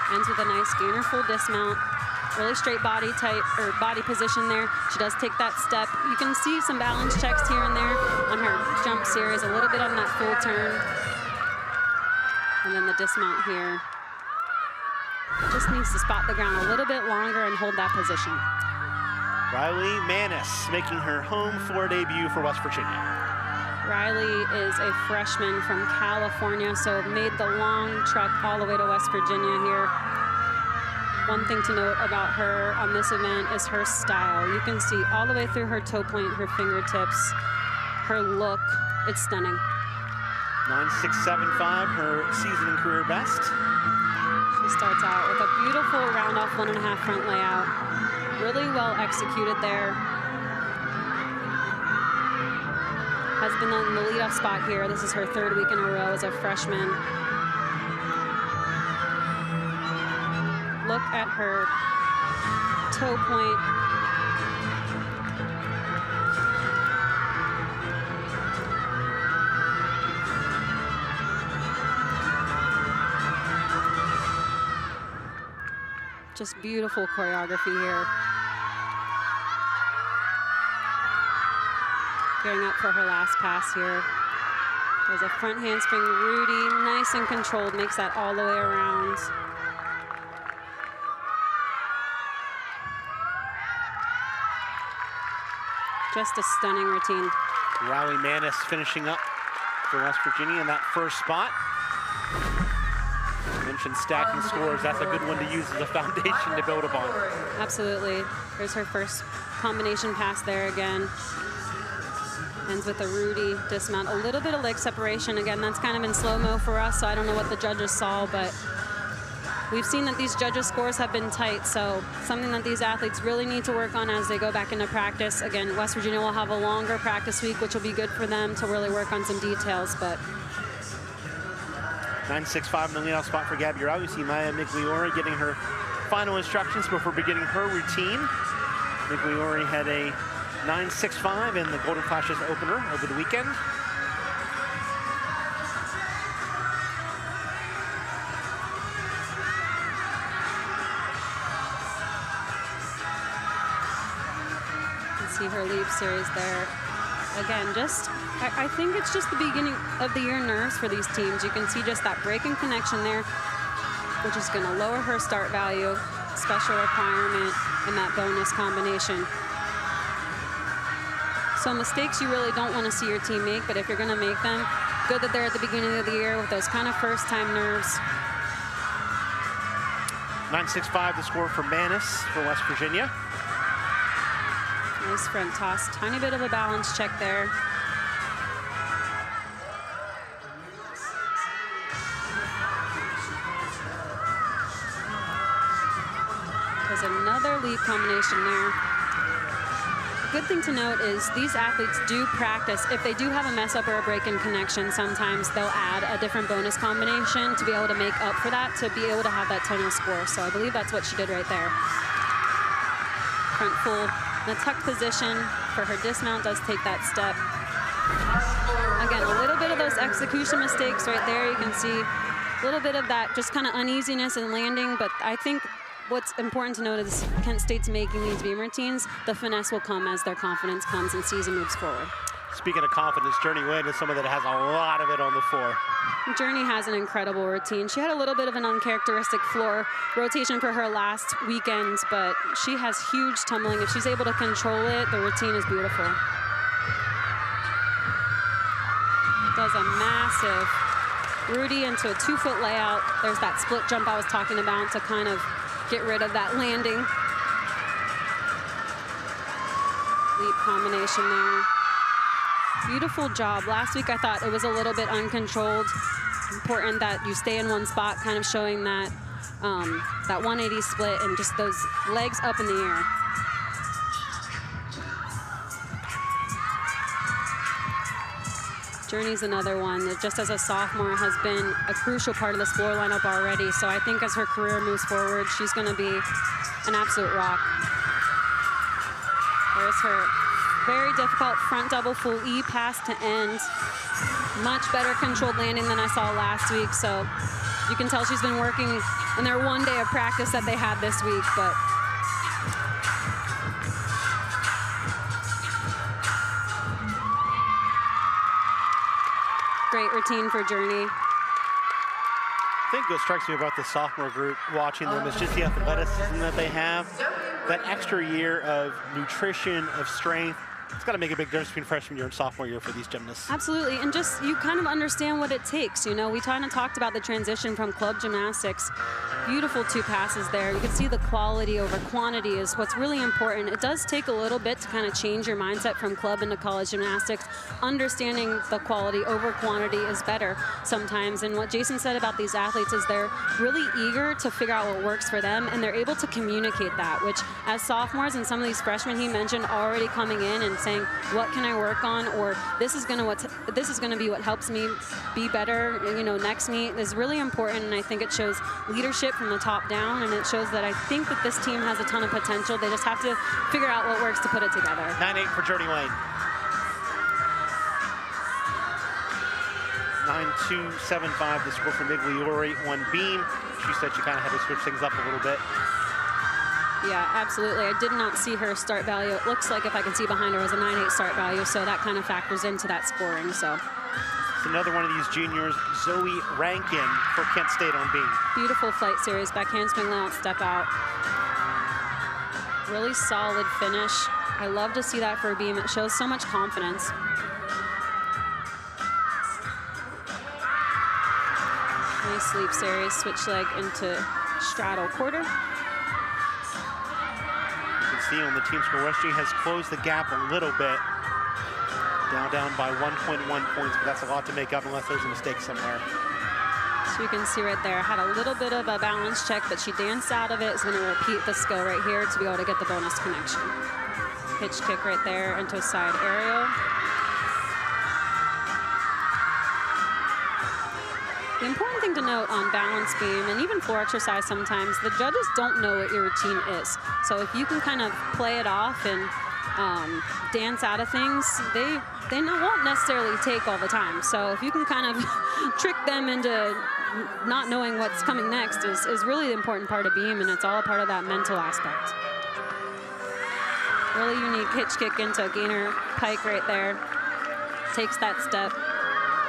B: Ends with a nice gainer full dismount. Really straight body type or body position there. She does take that step. You can see some balance checks here and there on her jump series, a little bit on that full turn. And then the dismount here. Just needs to spot the ground a little bit longer and hold that position.
A: Riley Manis making her home floor debut for West Virginia.
B: Riley is a freshman from California, so made the long trek all the way to West Virginia here. One thing to note about her on this event is her style. You can see all the way through her toe point, her fingertips, her look. It's stunning.
A: 9.675, her season and career best.
B: She starts out with a beautiful round off 1.5 front layout. Really well executed there. Has been on the leadoff spot here. This is her 3rd week in a row as a freshman. Look at her toe point. Just beautiful choreography here. Gearing up for her last pass here. There's a front handspring Rudy, nice and controlled, makes that all the way around. Just a stunning routine.
A: Riley Manis finishing up for West Virginia in that first spot. And mentioned stacking scores. That's a good one to use as a foundation to build upon.
B: Absolutely. There's her first combination pass there again. Ends with a Rudy dismount. A little bit of leg separation. Again, that's kind of in slow-mo for us, so I don't know what the judges saw, but we've seen that these judges' scores have been tight, so something that these athletes really need to work on as they go back into practice. Again, West Virginia will have a longer practice week, which will be good for them to really work on some details, but
A: 9.65 in the leadoff spot for Gabby Rao. We see Maya Migliore getting her final instructions before beginning her routine. Migliore had a 9.65 in the Golden Flashes opener over the weekend.
B: see her leap series there. Again, I think it's just the beginning of the year nerves for these teams. You can see just that break in connection there, which is going to lower her start value, special requirement, and that bonus combination. So mistakes you really don't want to see your team make, but if you're going to make them, good that they're at the beginning of the year with those kind of first-time nerves.
A: 9.65 the score for Manis for West Virginia.
B: Nice front toss. Tiny bit of a balance check there. There's another leap combination there. Good thing to note is these athletes do practice. If they do have a mess up or a break in connection, sometimes they'll add a different bonus combination to be able to make up for that, to be able to have that 10-0 score. So I believe that's what she did right there. Front full in a tuck position for her dismount, does take that step. Again, a little bit of those execution mistakes right there. You can see a little bit of that just kind of uneasiness in landing, but I think what's important to note is Kent State's making these beam routines. The finesse will come as their confidence comes and season moves forward.
A: Speaking of confidence, Journey Wayne is someone that has a lot of it on the floor.
B: Journey has an incredible routine. She had a little bit of an uncharacteristic floor rotation for her last weekend, but she has huge tumbling. If she's able to control it, the routine is beautiful. Does a massive Rudy into a 2-foot layout. There's that split jump I was talking about to kind of get rid of that landing. Leap combination there. Beautiful job. Last week I thought it was a little bit uncontrolled. Important that you stay in one spot, kind of showing that that 180 split and just those legs up in the air. Journey's another one that just as a sophomore has been a crucial part of this floor lineup already. So I think as her career moves forward, she's going to be an absolute rock. There's her very difficult front double full E pass to end. Much better controlled landing than I saw last week. So you can tell she's been working in their one day of practice that they had this week. But great routine for Journey.
A: I think what strikes me about the sophomore group watching them is just the athleticism that they have. That extra year of nutrition, of strength. It's got to make a big difference between freshman year and sophomore year for these gymnasts.
B: Absolutely, and just you kind of understand what it takes. You know, we kind of talked about the transition from club gymnastics. Beautiful 2 passes there. You can see the quality over quantity is what's really important. It does take a little bit to kind of change your mindset from club into college gymnastics. Understanding the quality over quantity is better sometimes. And what Jason said about these athletes is they're really eager to figure out what works for them, and they're able to communicate that, which as sophomores and some of these freshmen he mentioned already coming in and saying, what can I work on, or this is going to be what helps me be better, you know, next meet is really important. And I think it shows leadership from the top down, and it shows that I think that this team has a ton of potential. They just have to figure out what works to put it together.
A: 9.8 for Journey Wayne. 9.275 the score for Migliore, 1 beam. She said she kind of had to switch things up a little bit.
B: Yeah, absolutely. I did not see her start value. It looks like if I can see behind her was a 9.8 start value, so that kind of factors into that scoring. So
A: it's another one of these juniors, Zoe Rankin for Kent State on beam. Beautiful
B: flight series, back handspring layout, step out. Really solid finish. I love to see that for a beam. It shows so much confidence. Nice leap series, switch leg into straddle quarter.
A: You can see on the team score, West Virginia has closed the gap a little bit. Down by 1.1 points, but that's a lot to make up unless there's a mistake somewhere.
B: So you can see right there, had a little bit of a balance check, but she danced out of it. Is going to repeat the skill right here to be able to get the bonus connection. Pitch kick right there into a side aerial. The important thing to note on balance beam and even floor exercise sometimes, the judges don't know what your routine is. So if you can kind of play it off and dance out of things, they won't necessarily take all the time. So if you can kind of trick them into not knowing what's coming next is really the important part of beam, and it's all a part of that mental aspect. Really unique hitch kick into a gainer pike right there. Takes that step.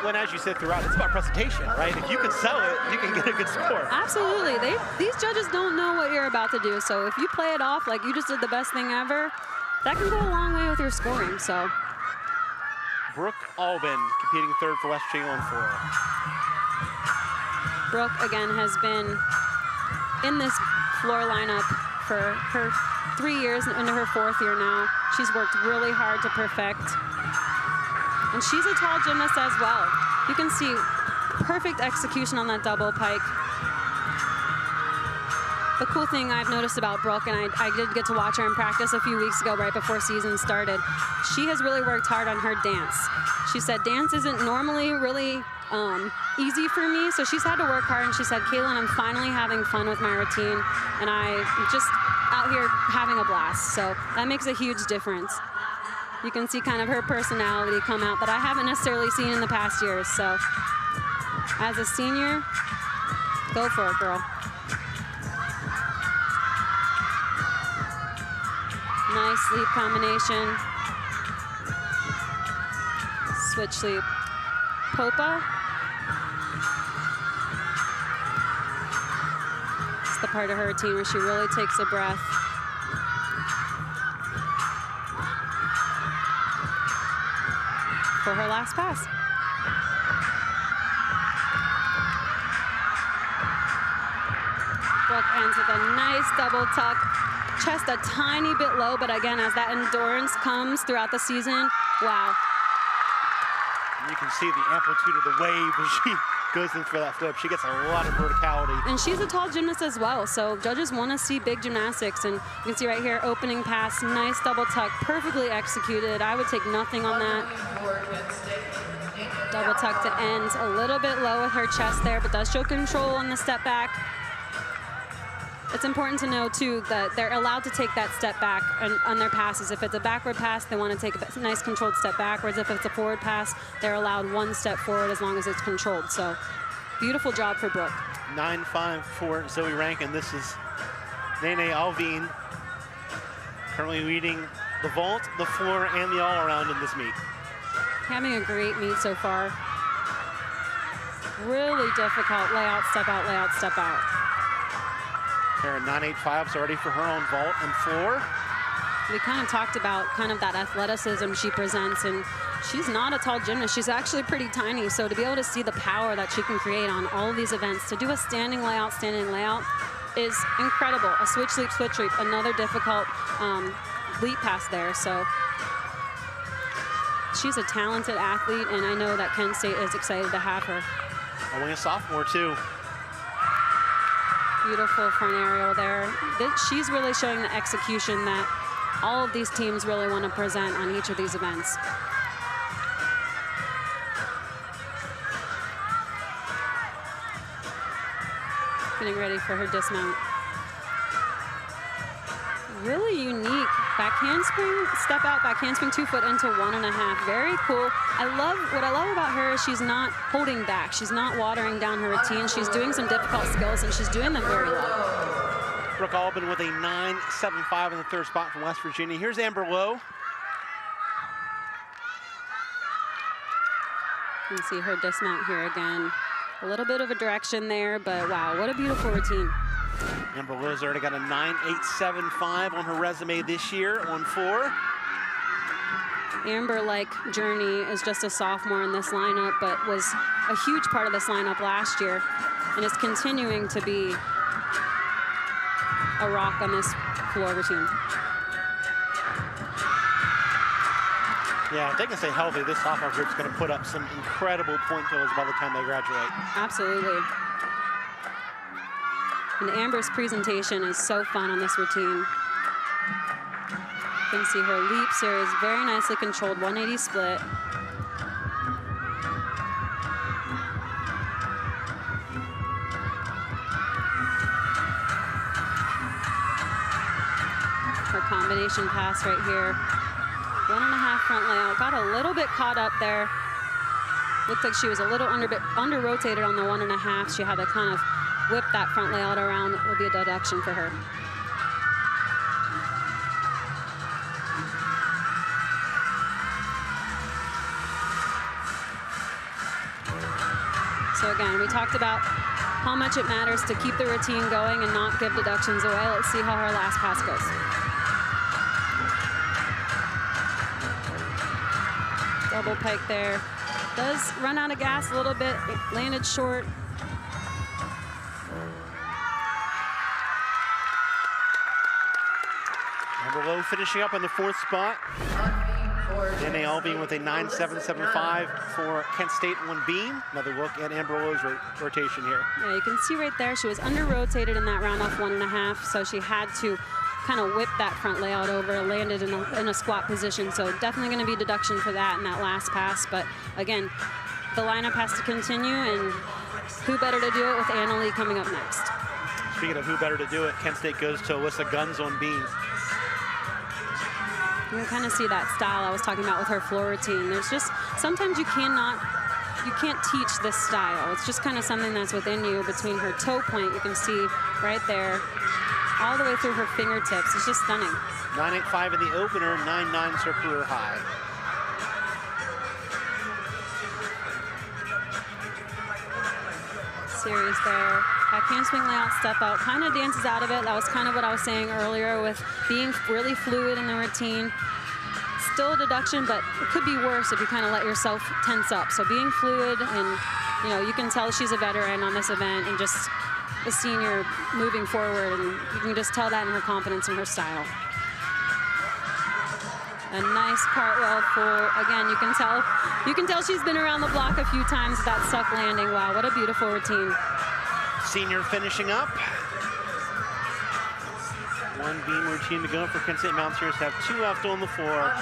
A: When, as you said throughout, it's about presentation, right? If you can sell it, you can get a good score.
B: Absolutely. These judges don't know what you're about to do. So if you play it off like you just did the best thing ever, that can go a long way with your scoring. So
A: Brooke Albin competing third for West Virginia on floor.
B: Brooke, again, has been in this floor lineup for her 3 years, into her 4th year now. She's worked really hard to perfect. And she's a tall gymnast as well. You can see perfect execution on that double pike. The cool thing I've noticed about Brooke, and I did get to watch her in practice a few weeks ago right before season started, she has really worked hard on her dance. She said dance isn't normally really easy for me, so she's had to work hard, and she said, Caitlin, I'm finally having fun with my routine, and I'm just out here having a blast. So that makes a huge difference. You can see kind of her personality come out that I haven't necessarily seen in the past years. So as a senior, go for it, girl. Nice leap combination. Switch leap. Popa. It's the part of her routine where she really takes a breath. For her last pass. Brooke ends with a nice double tuck. Chest a tiny bit low, but again, as that endurance comes throughout the season, wow.
A: You can see the amplitude of the wave as she goes in for that flip. She gets a lot of verticality.
B: And she's a tall gymnast as well, so judges want to see big gymnastics. And you can see right here, opening pass, nice double tuck, perfectly executed. I would take nothing on that. Double tuck to end, a little bit low with her chest there, but does show control on the step back. It's important to know, too, that they're allowed to take that step back on their passes. If it's a backward pass, they want to take a nice controlled step backwards. If it's a forward pass, they're allowed one step forward as long as it's controlled. So beautiful job for Brooke.
A: 9.5 for Zoe Rankin. This is Nene Alvin, currently leading the vault, the floor, and the all-around in this meet.
B: Having a great meet so far. Really difficult layout, step out, layout, step out.
A: Karen 9.85's already for her own vault and floor.
B: We kind of talked about kind of that athleticism she presents, and she's not a tall gymnast. She's actually pretty tiny, so to be able to see the power that she can create on all of these events, to do a standing layout is incredible. A switch leap, another difficult leap pass there. So she's a talented athlete, and I know that Kent State is excited to have her.
A: Only a sophomore, too.
B: Beautiful front aerial there. She's really showing the execution that all of these teams really want to present on each of these events. Getting ready for her dismount. Really unique back handspring, step out, back handspring, 2 foot into 1.5. Very cool. What I love about her is she's not holding back. She's not watering down her routine. She's doing some difficult skills, and she's doing them very well.
A: Brooke Albin with a 9.75 in the third spot from West Virginia. Here's Amber Lowe.
B: You can see her dismount here again. A little bit of a direction there, but wow, what a beautiful routine.
A: Amber Lowe's already got a 9.875 on her resume this year on floor.
B: Amber, like Journey, is just a sophomore in this lineup, but was a huge part of this lineup last year. and is continuing to be a rock on this floor routine.
A: Yeah, if they can stay healthy, this sophomore group's going to put up some incredible point totals by the time they graduate.
B: Absolutely. And Amber's presentation is so fun on this routine. You can see her leap series, very nicely controlled, 180 split. Her combination pass right here. 1.5 front layout. Got a little bit caught up there. Looked like she was a little under rotated on the 1.5. She had to kind of whip that front layout around. It would be a deduction for her. So again, we talked about how much it matters to keep the routine going and not give deductions away. Let's see how her last pass goes. Double pike there. Does run out of gas a little bit. It landed short.
A: Amber Lowe finishing up in the 4th spot. Danae Alving with a 9.775 for Kent State, 1 beam. Another look at Amber Lowe's rotation here.
B: Yeah, you can see right there, she was under rotated in that round off 1.5, so she had to kind of whip that front layout over, landed in a squat position. So definitely going to be deduction for that in that last pass. But again, the lineup has to continue, and who better to do it with Anna Lee coming up next.
A: Speaking of who better to do it, Kent State goes to Alyssa Guns on beam.
B: You can kind of see that style I was talking about with her floor routine. There's just, sometimes you can't teach this style. It's just kind of something that's within you. Between her toe point, you can see right there, all the way through her fingertips. It's just stunning.
A: 9.85 in the opener, 9.9 is her career high.
B: Series there. Back handspring layout, step out, kind of dances out of it. That was kind of what I was saying earlier with being really fluid in the routine. Still a deduction, but it could be worse if you kind of let yourself tense up. So being fluid, and you can tell she's a veteran on this event and just a senior moving forward, and you can just tell that in her confidence and her style. A nice cartwheel full. Again, you can tell she's been around the block a few times with that suck landing. Wow, what a beautiful routine.
A: Senior finishing up. 1 beam routine to go for Kent State Mountaineers. Have 2 left on the floor.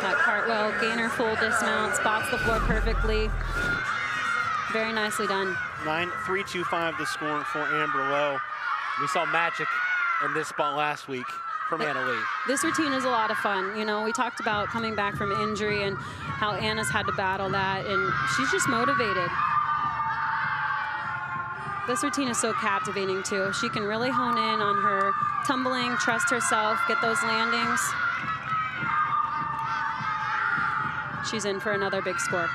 B: That cartwheel, gainer full dismount, spots the floor perfectly. Very nicely done.
A: 9.325 the score for Amber Lowe. We saw magic in this spot last week from Anna Lee.
B: This routine is a lot of fun. We talked about coming back from injury and how Anna's had to battle that, and she's just motivated. This routine is so captivating too. She can really hone in on her tumbling, trust herself, get those landings. She's in for another big score.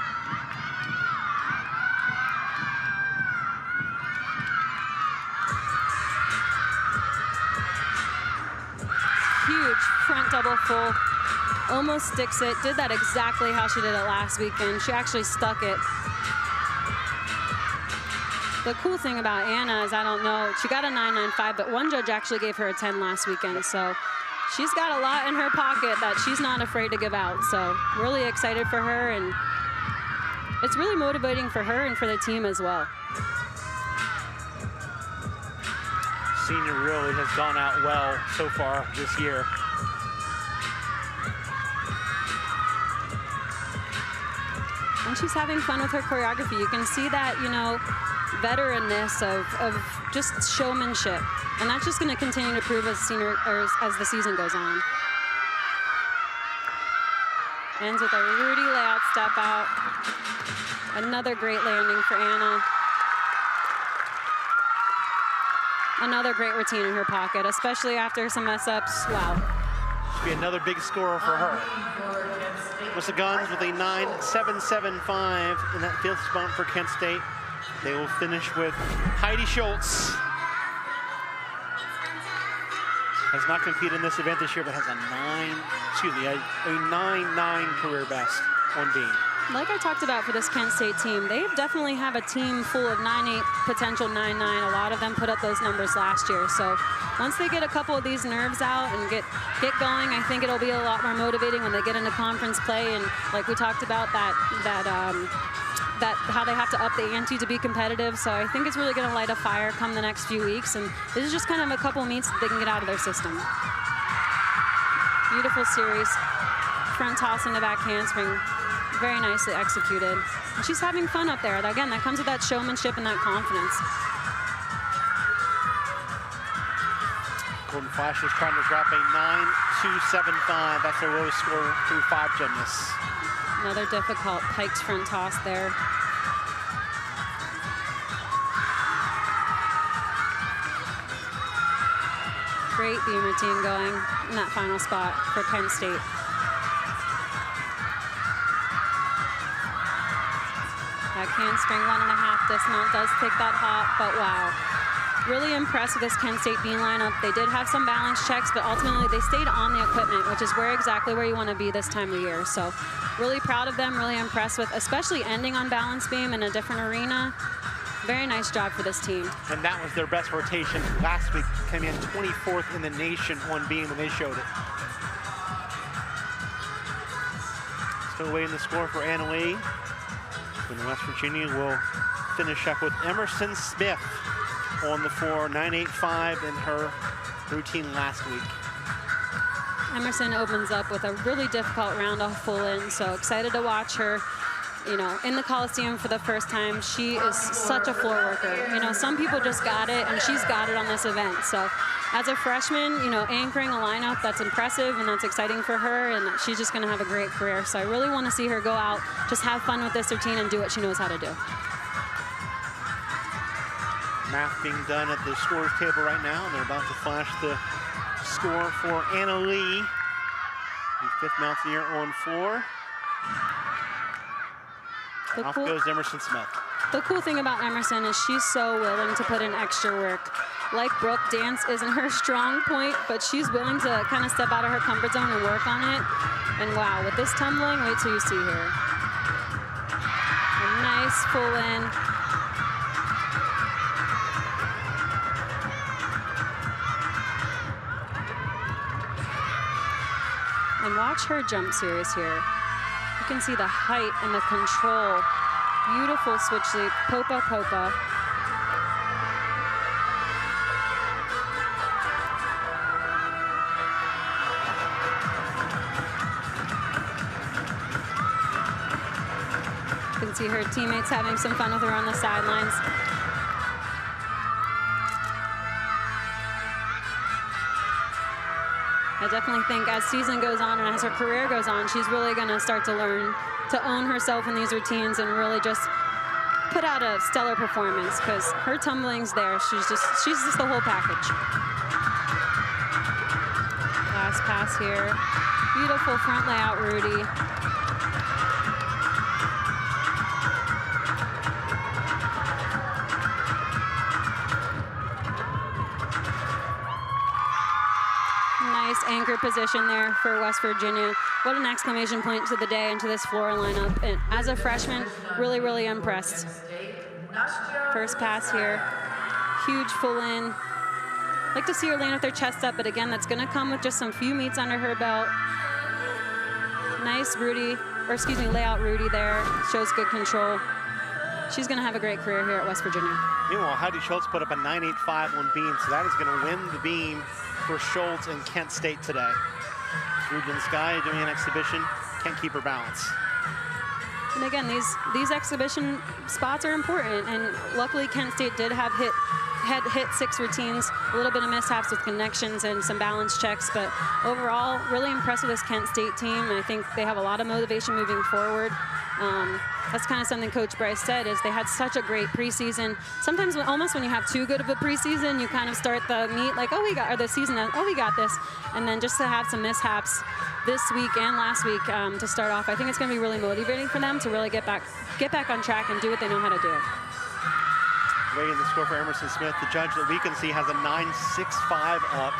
B: Huge front double full, almost sticks it. Did that exactly how she did it last weekend. She actually stuck it. The cool thing about Anna is, I don't know, she got a 9.95, but one judge actually gave her a 10 last weekend. So she's got a lot in her pocket that she's not afraid to give out. So really excited for her, and it's really motivating for her and for the team as well.
A: Senior really has gone out well so far this year.
B: And she's having fun with her choreography. You can see that, veteranness of just showmanship. And that's just going to continue to prove as the season goes on. Ends with a Rudy layout step out. Another great landing for Anna. Another great routine in her pocket, especially after some mess-ups. Wow.
A: Should be another big scorer for her. Alyssa Guns with a 9.775 in that 5th spot for Kent State. They will finish with Heidi Schultz. Has not competed in this event this year, but has a 9.9 career best on beam.
B: like I talked about for this Kent State team, they definitely have a team full of 9'8", potential 9'9". A lot of them put up those numbers last year. So once they get a couple of these nerves out and get going, I think it'll be a lot more motivating when they get into conference play. And like we talked about, that how they have to up the ante to be competitive. So I think it's really going to light a fire come the next few weeks. And this is just kind of a couple meets that they can get out of their system. Beautiful series. Front toss into back handspring. Very nicely executed. And she's having fun up there. Again, that comes with that showmanship and that confidence.
A: Golden Flashes trying to drop a 9.275. That's their lowest score through 5 gymnasts.
B: Another difficult pikes front toss there. Great beam routine going in that final spot for Kent State. Back handspring 1.5 dismount does take that hop, but wow. Really impressed with this Kent State beam lineup. They did have some balance checks, but ultimately they stayed on the equipment, which is exactly where you want to be this time of year. So really proud of them, really impressed with, especially ending on balance beam in a different arena. Very nice job for this team.
A: And that was their best rotation last week, coming in 24th in the nation on beam when they showed it. Still waiting the score for Anna Lee. And West Virginia will finish up with Emerson Smith on the floor, 9.85 in her routine last week.
B: Emerson opens up with a really difficult round off full in, so excited to watch her, you know, in the Coliseum for the first time. She is such a floor worker. You know, some people just got it, and she's got it on this event. So as a freshman, you know, anchoring a lineup, that's impressive and that's exciting for her, and she's just going to have a great career. So I really want to see her go out, just have fun with this routine and do what she knows how to do.
A: Math being done at the scores table right now, and they're about to flash the score for Anna Lee, the 5th mountaineer on floor. Off goes Emerson Smith.
B: The cool thing about Emerson is she's so willing to put in extra work. Like Brooke, dance isn't her strong point, but she's willing to kind of step out of her comfort zone and work on it. And wow, with this tumbling, wait till you see her. A nice full in. And watch her jump series here. You can see the height and the control. Beautiful switch leap, popa popa. You can see her teammates having some fun with her on the sidelines. I definitely think as season goes on and as her career goes on, she's really going to start to learn to own herself in these routines and really just put out a stellar performance, because her tumbling's there. She's just the whole package. Last pass here. Beautiful front layout, Rudy. Nice anchor position there for West Virginia. What an exclamation point to the day and to this floor lineup. And as a freshman, really, really impressed. First pass here. Huge full in. Like to see her land with her chest up, but again, that's going to come with just some few meets under her belt. Nice layout Rudy there. Shows good control. She's going to have a great career here at West Virginia.
A: Meanwhile, Heidi Schultz put up a 9.85 on beam, so that is going to win the beam for Schultz and Kent State today. Ruben Sky doing an exhibition, can't keep her balance.
B: And again, these exhibition spots are important, and luckily Kent State did have hit 6 routines, a little bit of mishaps with connections and some balance checks, but overall, really impressed with this Kent State team. I think they have a lot of motivation moving forward. That's kind of something Coach Bryce said, is they had such a great preseason. Sometimes almost when you have too good of a preseason, you kind of start the meet like, oh, we got this. And then just to have some mishaps this week and last week to start off, I think it's going to be really motivating for them to really get back on track and do what they know how to do.
A: Waiting the score for Emerson Smith. The judge that we can see has a 9.65 up.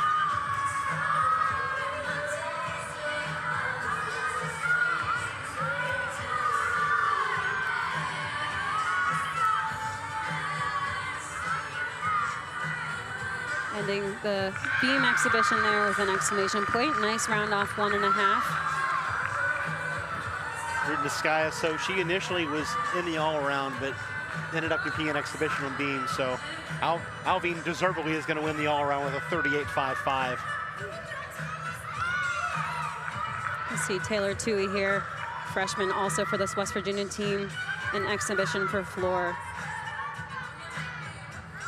B: Ending the beam exhibition there with an exclamation point. Nice round off 1.5.
A: Niskaya, so she initially was in the all-around, but ended up competing in exhibition on beam. So Alvin deservedly is going to win the all-around with a 38.55.
B: You see Taylor Tui here, freshman also for this West Virginia team, in exhibition for floor.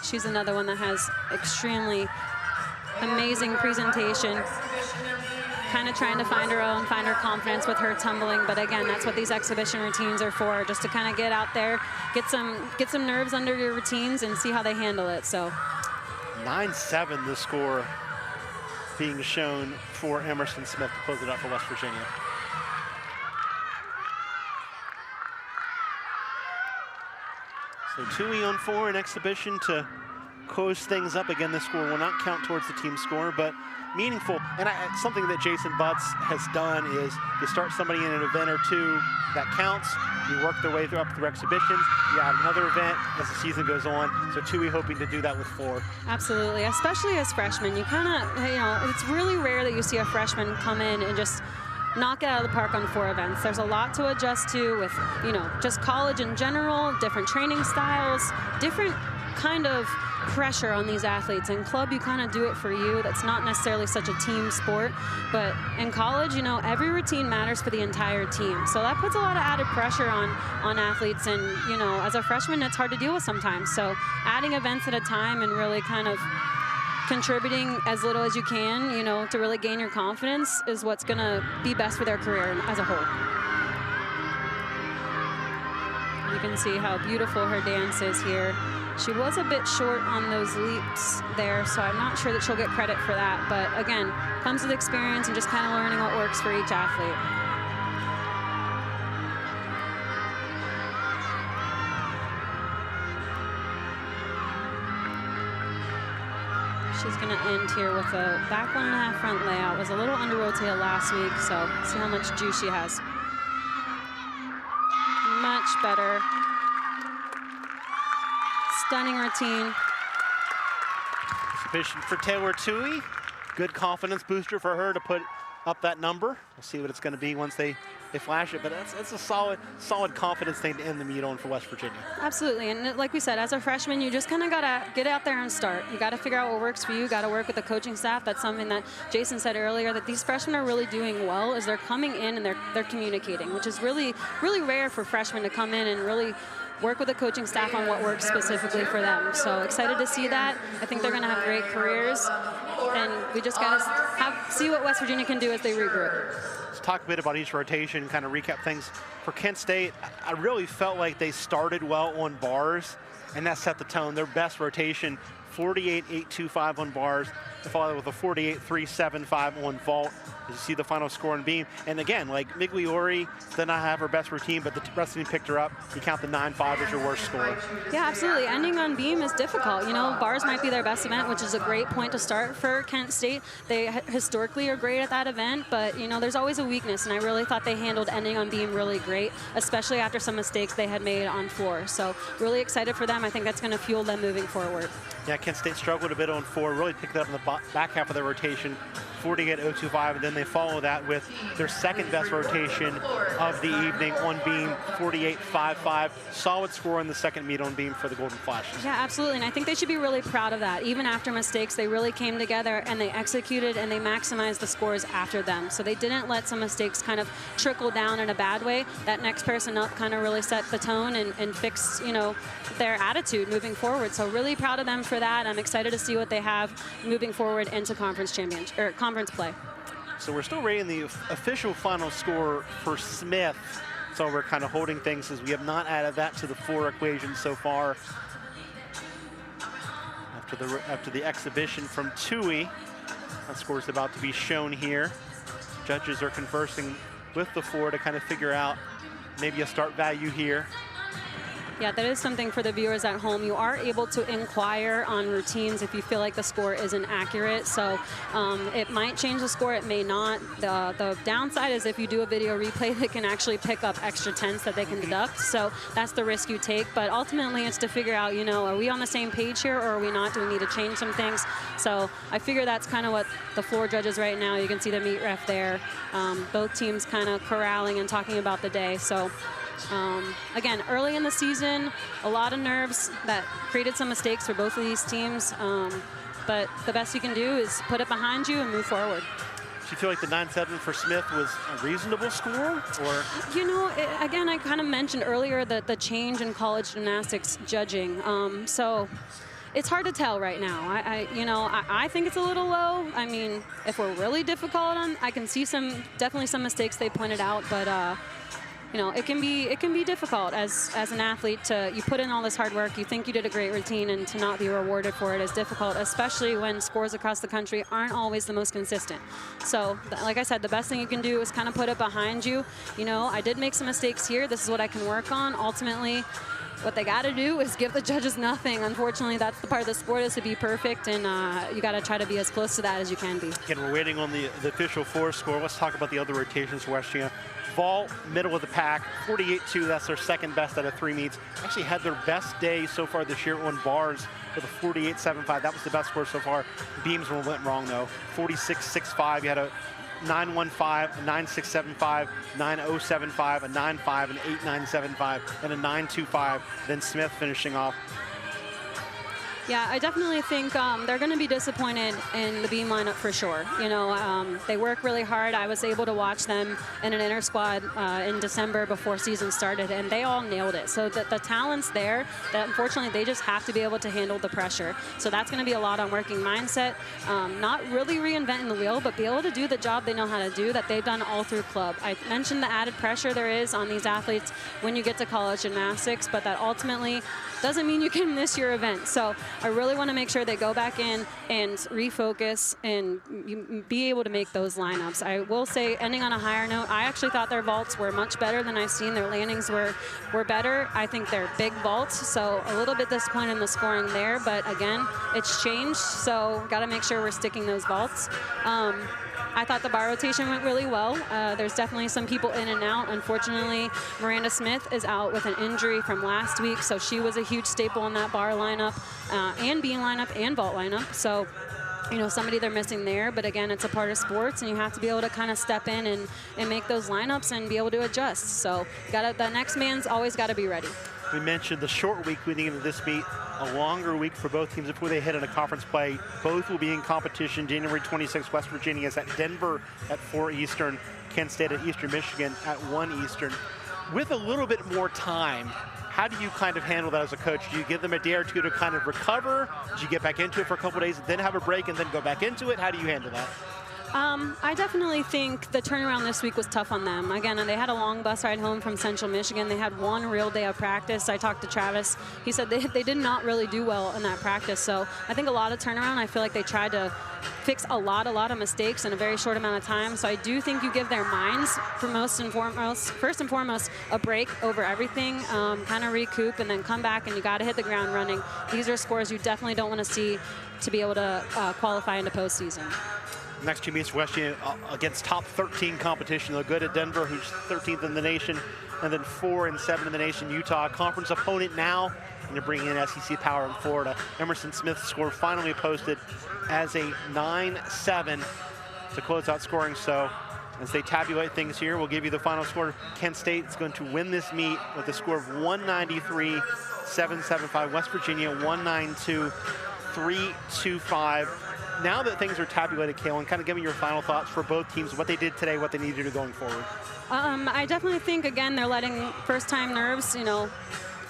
B: She's another one that has extremely amazing presentation. Kind of trying to find her own, find her confidence with her tumbling. But again, that's what these exhibition routines are for, just to kind of get out there, get some nerves under your routines and see how they handle it. So
A: 9-7 the score being shown for Emerson Smith to close it up for West Virginia. So Tui on 4 in exhibition to close things up. Again, this score will not count towards the team score, but meaningful. And something that Jason Butts has done is you start somebody in an event or two that counts, you work their way up through exhibitions, you add another event as the season goes on. So Tui hoping to do that with 4.
B: Absolutely, especially as freshmen. You kind of, it's really rare that you see a freshman come in and just knock it out of the park on 4 events. There's a lot to adjust to with, just college in general, different training styles, different kind of pressure on these athletes. In club, you kind of do it for you. That's not necessarily such a team sport, but in college, every routine matters for the entire team. So that puts a lot of added pressure on athletes, and as a freshman, it's hard to deal with sometimes. So adding events at a time and really kind of contributing as little as you can, to really gain your confidence is what's going to be best for their career as a whole. You can see how beautiful her dance is here. She was a bit short on those leaps there, so I'm not sure that she'll get credit for that. But again, comes with experience and just kind of learning what works for each athlete. She's going to end here with a back 1.5 front layout. Was a little under rotated last week, so see how much juice she has. Much better. Stunning routine.
A: Sufficient for Taylor Tui. Good confidence booster for her to put up that number. We'll see what it's going to be once they flash it, but that's a solid confidence thing to end the meet on for West Virginia.
B: Absolutely, and like we said, as a freshman, you just kind of got to get out there and start. You got to figure out what works for you. Got to work with the coaching staff. That's something that Jason said earlier, that these freshmen are really doing well as they're coming in and they're communicating, which is really, really rare for freshmen to come in and really work with the coaching staff on what works specifically for them. So excited to see that. I think they're going to have great careers, and we just got to see what West Virginia can do as they regroup.
A: Let's talk a bit about each rotation, kind of recap things. For Kent State, I really felt like they started well on bars, and that set the tone. Their best rotation, 48.825 on bars, followed with a 48.375 on vault. As you see the final score in beam. And again, like Migliori did not have her best routine, but the rest of the team picked her up. You count the 9.5 as your worst score.
B: Yeah, absolutely. Ending on beam is difficult. Bars might be their best event, which is a great point to start for Kent State. They historically are great at that event, but there's always a weakness, and I really thought they handled ending on beam really great, especially after some mistakes they had made on floor. So really excited for them. I think that's going to fuel them moving forward.
A: Yeah, Kent State struggled a bit on 4, really picked it up in the back half of their rotation, 48.025, and then they follow that with their second best rotation of the evening on beam, 48.55. Solid score in the second meet on beam for the Golden Flashes.
B: Yeah, absolutely, and I think they should be really proud of that. Even after mistakes, they really came together and they executed and they maximized the scores after them. So they didn't let some mistakes kind of trickle down in a bad way. That next person up kind of really set the tone and fixed, their attitude moving forward. So really proud of them for that. I'm excited to see what they have moving forward into conference play.
A: So we're still rating the official final score for Smith. So we're kind of holding things as we have not added that to the 4 equation so far. After the exhibition from Tui, that score is about to be shown here. Judges are conversing with the 4 to kind of figure out maybe a start value here.
B: Yeah, that is something for the viewers at home. You are able to inquire on routines if you feel like the score isn't accurate. So it might change the score, it may not. The downside is if you do a video replay, they can actually pick up extra tenths that they can deduct. So that's the risk you take. But ultimately, it's to figure out, you know, are we on the same page here or are we not? Do we need to change some things? So I figure that's kind of what the floor judges right now. You can see the meet ref there. Both teams kind of corralling and talking about the day. So again, early in the season, a lot of nerves that created some mistakes for both of these teams. But the best you can do is put it behind you and move forward.
A: Do you feel like the 9-7 for Smith was a reasonable score? Or?
B: You know, again, I kind of mentioned earlier that the change in college gymnastics judging. So it's hard to tell right now. I think it's a little low. I mean, if we're really difficult on, I can see definitely some mistakes they pointed out, but you know, it can be difficult as an athlete you put in all this hard work, you think you did a great routine, and to not be rewarded for it is difficult, especially when scores across the country aren't always the most consistent. So, like I said, the best thing you can do is kind of put it behind you. You know, I did make some mistakes here. This is what I can work on. Ultimately, what they got to do is give the judges nothing. Unfortunately, that's the part of the sport, is to be perfect, and you got to try to be as close to that as you can be.
A: Again, we're waiting on the official floor score. Let's talk about the other rotations for West Virginia. Vault, middle of the pack, 48-2. That's their second best out of 3 meets. Actually had their best day so far this year on bars with a 48.75. That was the best score so far. Beams went wrong, though. 46.65. You had a 9.15, a 9.675, 9.075, a 9.5, an 8.975, and a 9.25. Then Smith finishing off.
B: Yeah, I definitely think they're going to be disappointed in the beam lineup for sure. You know, they work really hard. I was able to watch them in an inter squad in December before season started, and they all nailed it. So the talent's there, that unfortunately they just have to be able to handle the pressure. So that's going to be a lot on working mindset, not really reinventing the wheel, but be able to do the job they know how to do that they've done all through club. I mentioned the added pressure there is on these athletes when you get to college gymnastics, but that ultimately doesn't mean you can miss your event. So I really want to make sure they go back in and refocus and be able to make those lineups. I will say, ending on a higher note, I actually thought their vaults were much better than I've seen. Their landings were better. I think they're big vaults, so a little bit disappointed in the scoring there, but again, it's changed, so got to make sure we're sticking those vaults. I thought the bar rotation went really well. There's definitely some people in and out. Unfortunately, Miranda Smith is out with an injury from last week, so she was a huge staple in that bar lineup, and beam lineup, and vault lineup. So, you know, somebody they're missing there. But again, it's a part of sports, and you have to be able to kind of step in and make those lineups and be able to adjust. So, the next man's always got to be ready.
A: We mentioned the short week leading into this meet, a longer week for both teams before they head into conference play. Both will be in competition. January 26th, West Virginia is at Denver at 4 Eastern, Kent State at Eastern Michigan at 1 Eastern. With a little bit more time, how do you kind of handle that as a coach? Do you give them a day or two to kind of recover? Do you get back into it for a couple of days and then have a break and then go back into it? How do you handle that?
B: I definitely think the turnaround this week was tough on them. Again, they had a long bus ride home from Central Michigan. They had one real day of practice. I talked to Travis. He said they did not really do well in that practice. So I think a lot of turnaround, I feel like they tried to fix a lot of mistakes in a very short amount of time. So I do think you give their minds, first and foremost, a break over everything, kind of recoup, and then come back, and you got to hit the ground running. These are scores you definitely don't want to see to be able to qualify into postseason.
A: Next two meets West Virginia against top 13 competition. They'll go to Denver, who's 13th in the nation, and then 4 and 7 in the nation, Utah. Conference opponent now, and you're bringing in SEC power in Florida. Emerson Smith's score finally posted as a 9-7 to close out scoring. So as they tabulate things here, we'll give you the final score. Kent State is going to win this meet with a score of 193.775. West Virginia 192.325. Now that things are tabulated, Kaylin, kind of give me your final thoughts for both teams, what they did today, what they need to do going forward.
B: I definitely think, again, they're letting first-time nerves, you know,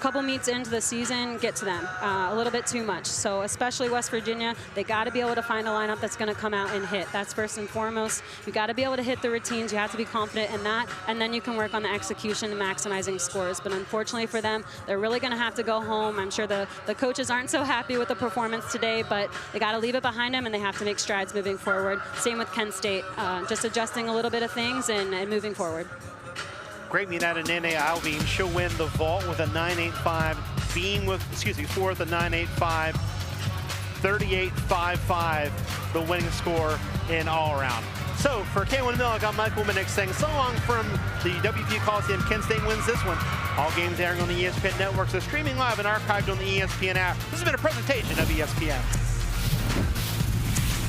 B: couple meets into the season get to them a little bit too much. So especially West Virginia, they got to be able to find a lineup that's going to come out and hit. That's first and foremost. You got to be able to hit the routines. You have to be confident in that, and then you can work on the execution and maximizing scores. But unfortunately for them, they're really going to have to go home. I'm sure the coaches aren't so happy with the performance today, but they got to leave it behind them, and they have to make strides moving forward. Same with Kent State, just adjusting a little bit of things and moving forward.
A: great meet out of Nene Alvin. She'll win the vault with a 9.85. Beam with, fourth, a 9.85. 38.55, the winning score in all around. So for K1 Mill, I got Michael Minnick saying so long from the WPU Coliseum. Kent State wins this one. All games airing on the ESPN network, so streaming live and archived on the ESPN app. This has been a presentation of ESPN.